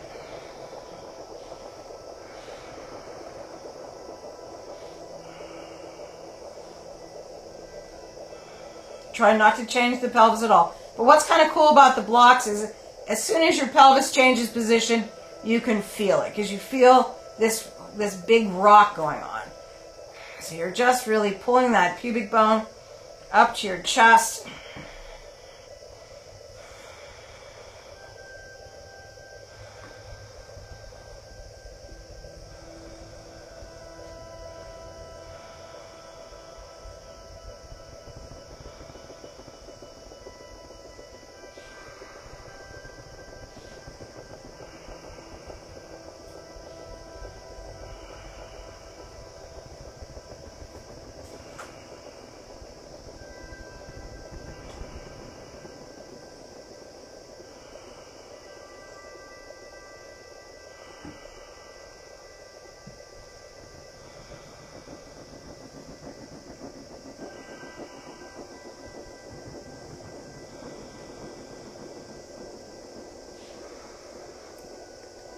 Try not to change the pelvis at all. But what's kind of cool about the blocks is as soon as your pelvis changes position, you can feel it because you feel this big rock going on. So you're just really pulling that pubic bone up to your chest.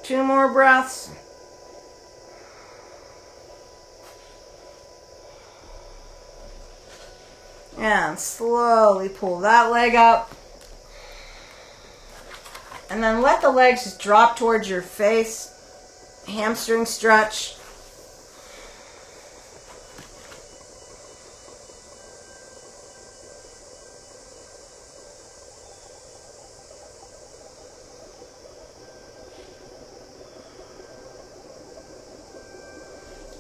Two more breaths. And slowly pull that leg up. And then let the legs just drop towards your face. Hamstring stretch.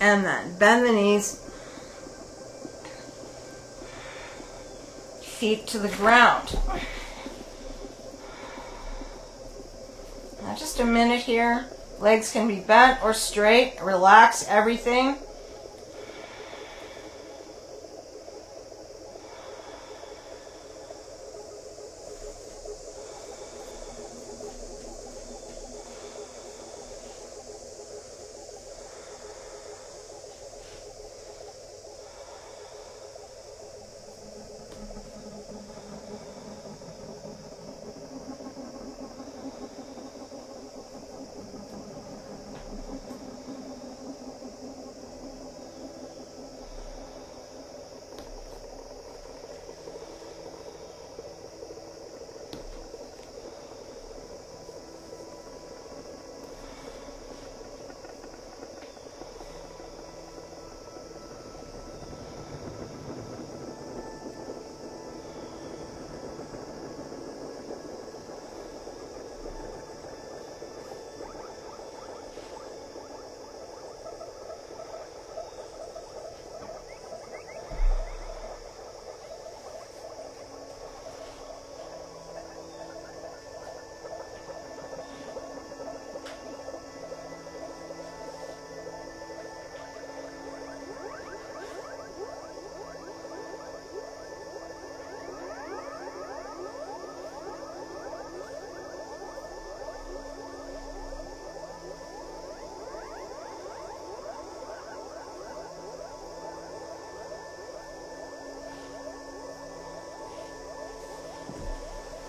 And then bend the knees, feet to the ground. Now just a minute here. Legs can be bent or straight. Relax everything.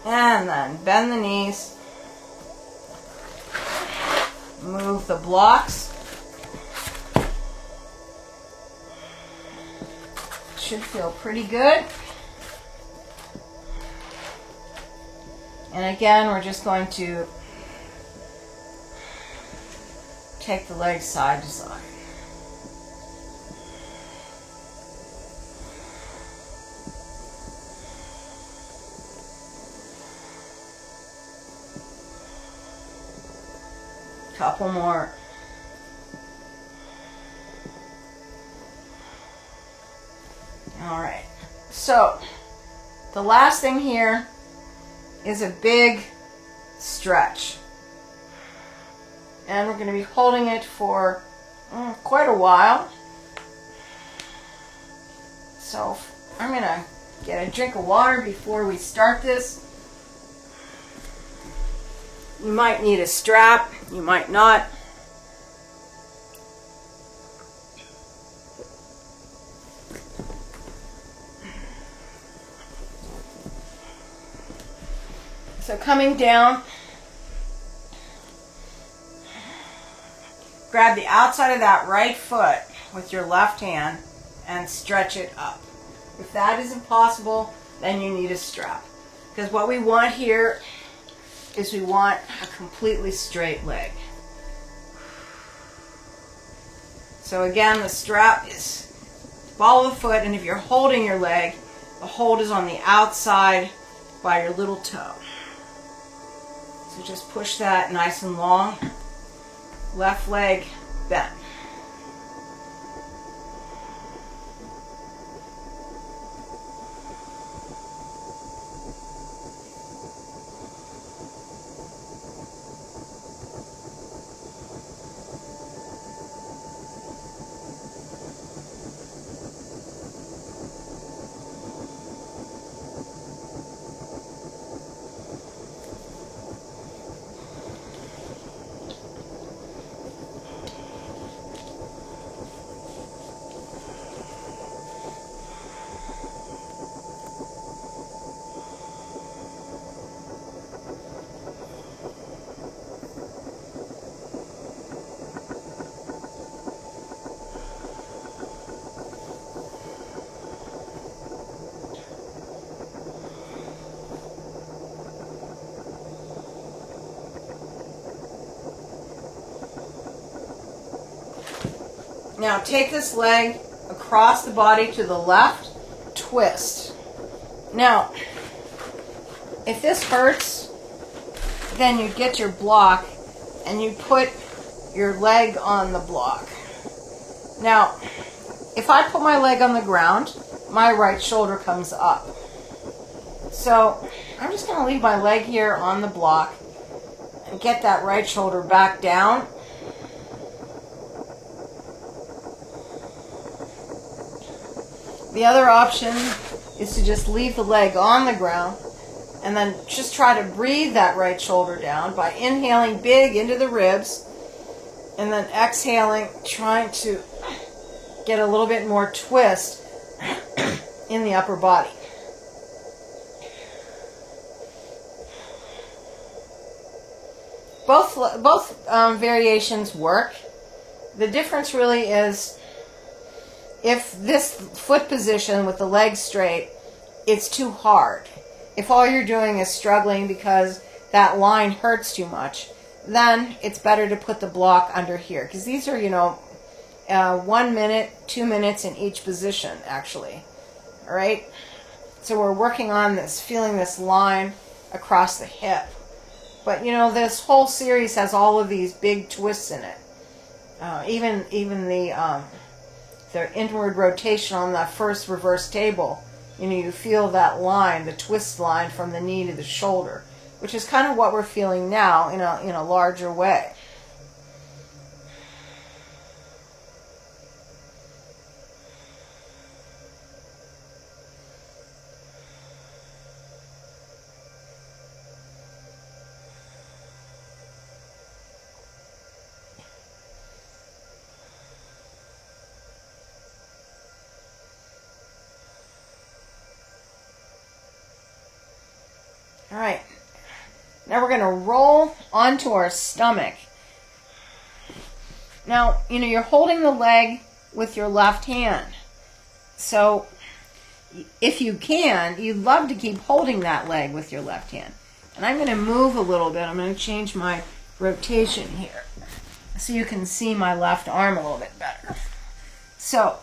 And then bend the knees. Move the blocks. Should feel pretty good. And again, we're just going to take the legs side to side. Couple more. All right. So, the last thing here is a big stretch. And we're going to be holding it for quite a while. So I'm going to get a drink of water before we start this. You might need a strap, you might not. So coming down, grab the outside of that right foot with your left hand and stretch it up. If that is impossible, then you need a strap. Because what we want here is we want a completely straight leg. So again, the strap is the ball of the foot, and if you're holding your leg, the hold is on the outside by your little toe. So just push that nice and long. Left leg bent. Now take this leg across the body to the left, twist. Now, if this hurts, then you get your block and you put your leg on the block. Now, if I put my leg on the ground, my right shoulder comes up. So I'm just going to leave my leg here on the block and get that right shoulder back down. The other option is to just leave the leg on the ground and then just try to breathe that right shoulder down by inhaling big into the ribs and then exhaling, trying to get a little bit more twist in the upper body. Both variations work. The difference really is if this foot position with the leg straight, it's too hard. If all you're doing is struggling because that line hurts too much, then it's better to put the block under here. Because these are, 1 minute, 2 minutes in each position, actually. All right? So we're working on this, feeling this line across the hip. But, this whole series has all of these big twists in it. Even the inward rotation on that first reverse table, you feel that line, the twist line from the knee to the shoulder, which is kind of what we're feeling now in a larger way. All right, now we're going to roll onto our stomach. Now, you're holding the leg with your left hand. So, if you can, you'd love to keep holding that leg with your left hand. And I'm going to move a little bit. I'm going to change my rotation here so you can see my left arm a little bit better. So,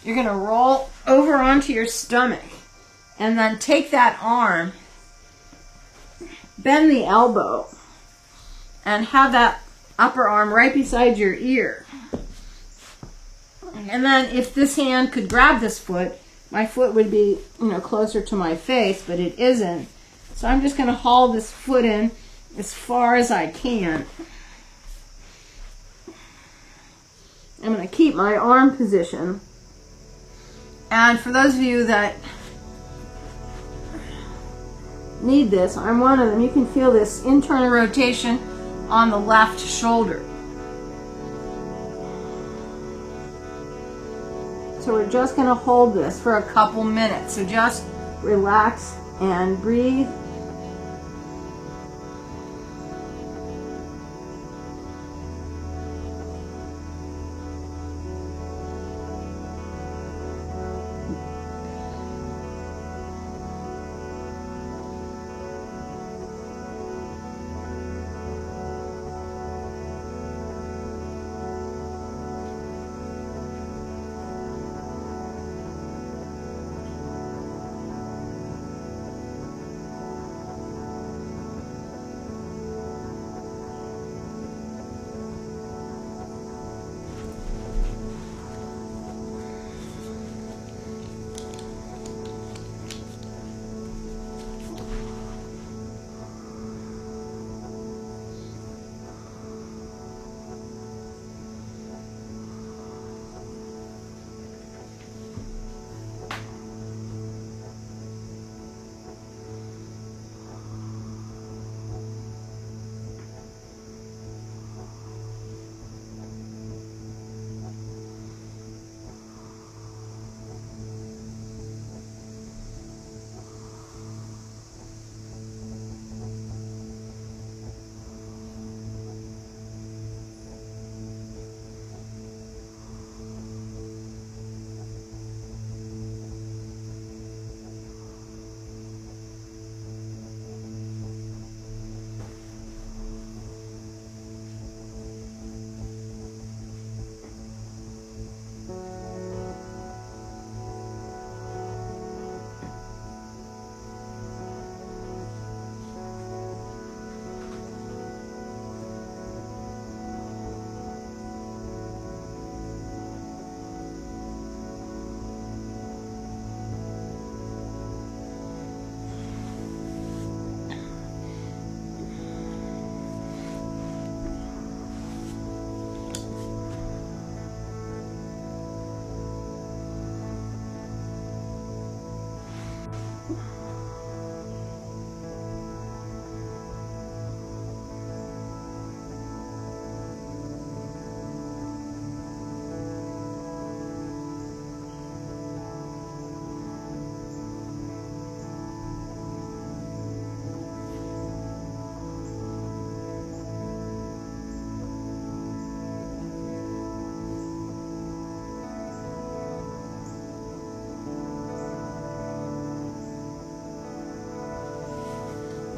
you're going to roll over onto your stomach. And then take that arm, bend the elbow, and have that upper arm right beside your ear. And then if this hand could grab this foot, my foot would be, closer to my face, but it isn't. So I'm just going to haul this foot in as far as I can. I'm going to keep my arm position. And for those of you that need this, I'm one of them, you can feel this internal rotation on the left shoulder. So we're just going to hold this for a couple minutes. So just relax and breathe.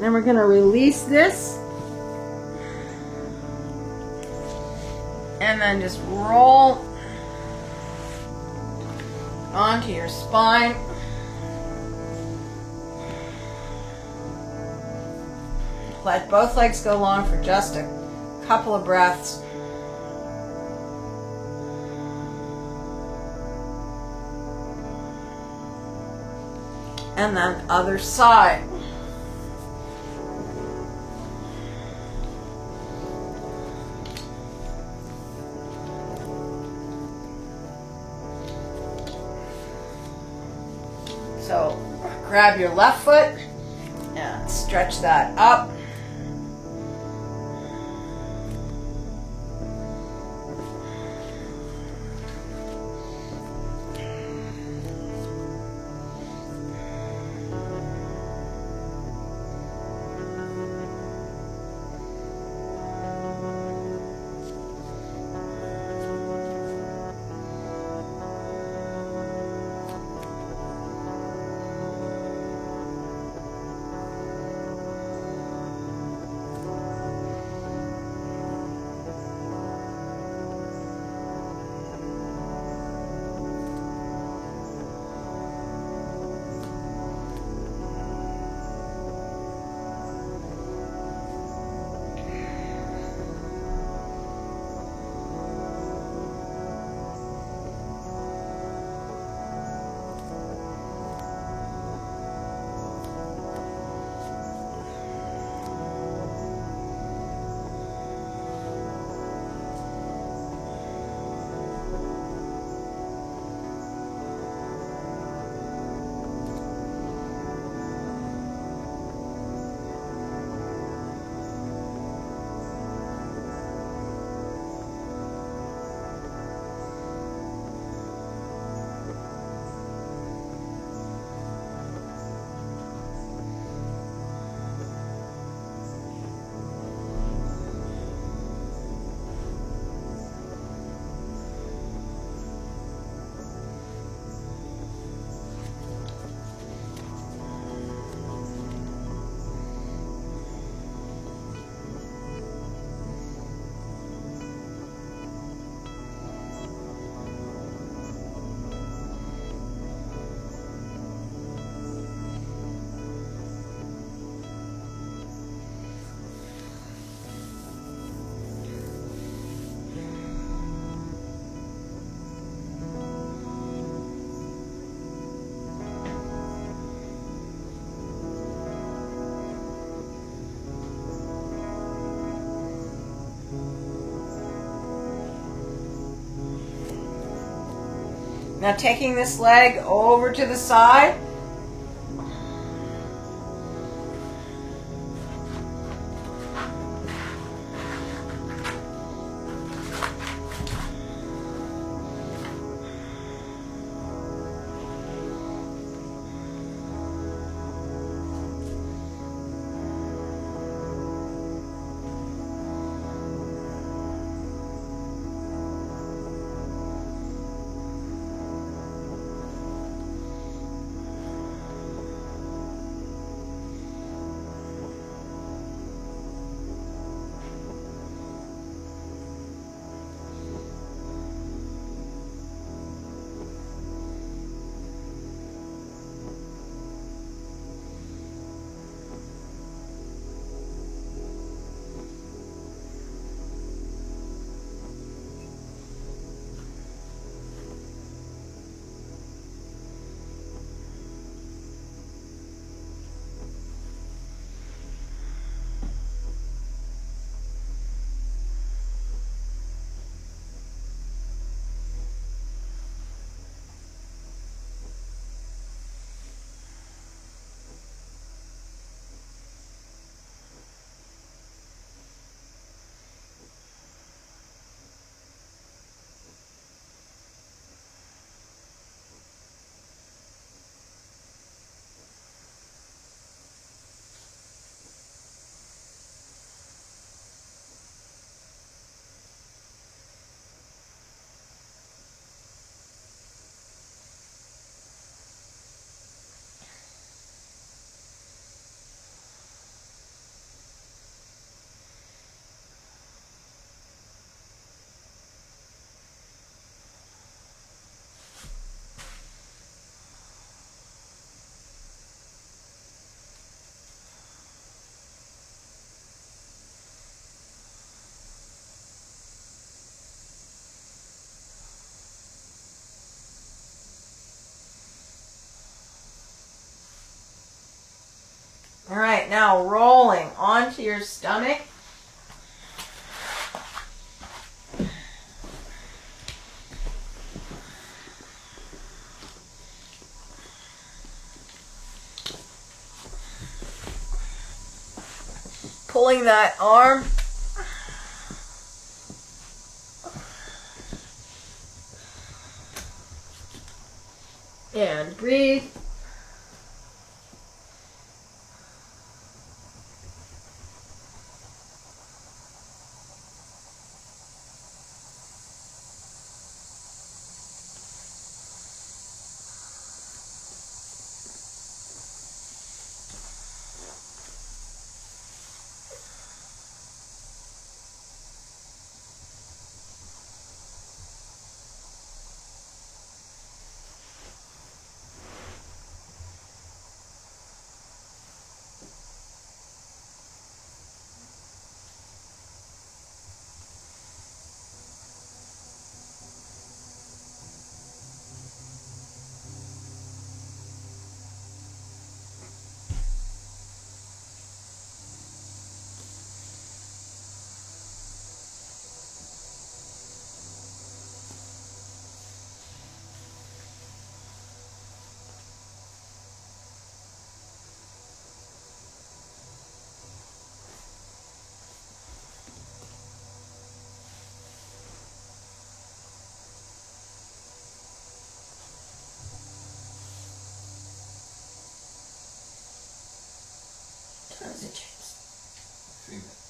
Then we're going to release this. And then just roll onto your spine. Let both legs go long for just a couple of breaths. And then other side. So grab your left foot and stretch that up. Now taking this leg over to the side. All right, now rolling onto your stomach. Pulling that arm. And breathe. How does it change? 3 minutes.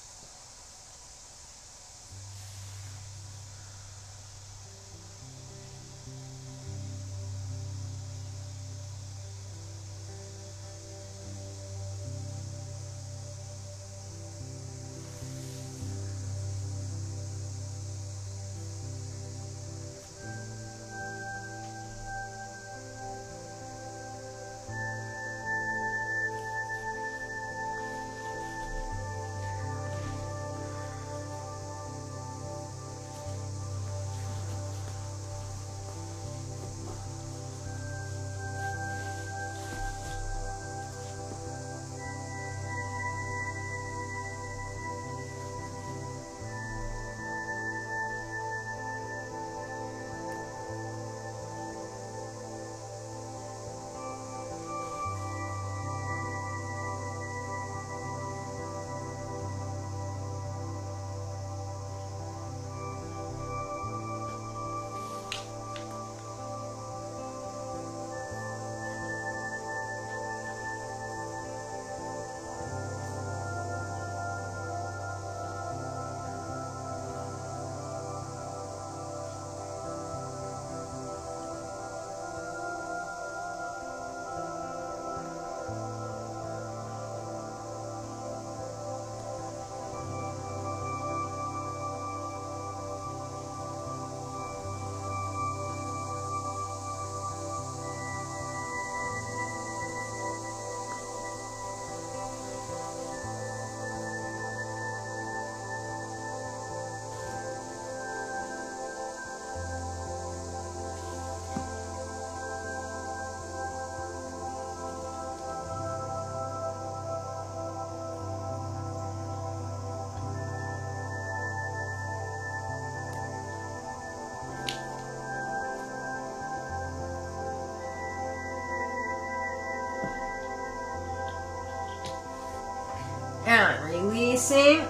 And releasing.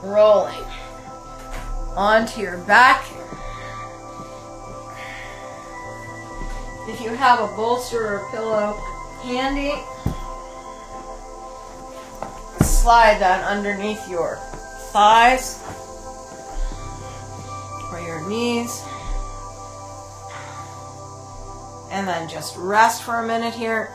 Rolling onto your back. If you have a bolster or a pillow handy, slide that underneath your thighs or your knees. And then just rest for a minute here.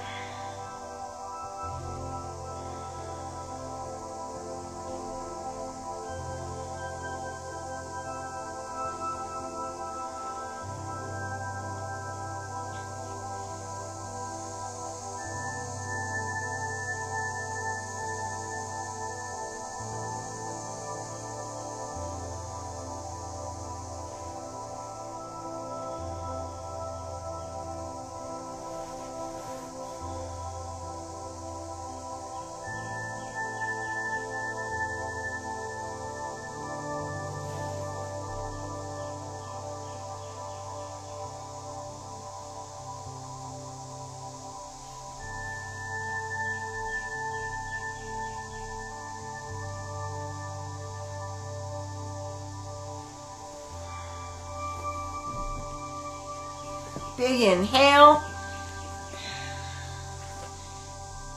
Big inhale.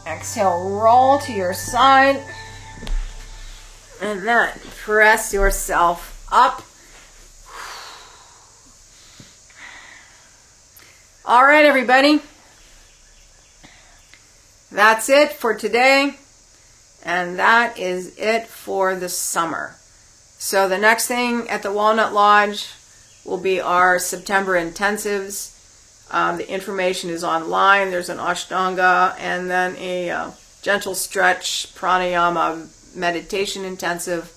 Exhale, roll to your side. And then press yourself up. All right, everybody. That's it for today. And that is it for the summer. So the next thing at the Walnut Lodge will be our September intensives. The information is online. There's an Ashtanga and then a gentle stretch pranayama meditation intensive,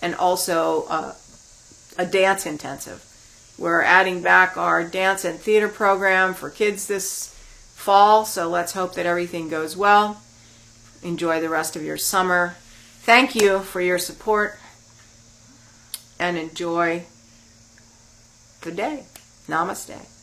and also a dance intensive. We're adding back our dance and theater program for kids this fall, so let's hope that everything goes well. Enjoy the rest of your summer. Thank you for your support, and enjoy the day. Namaste.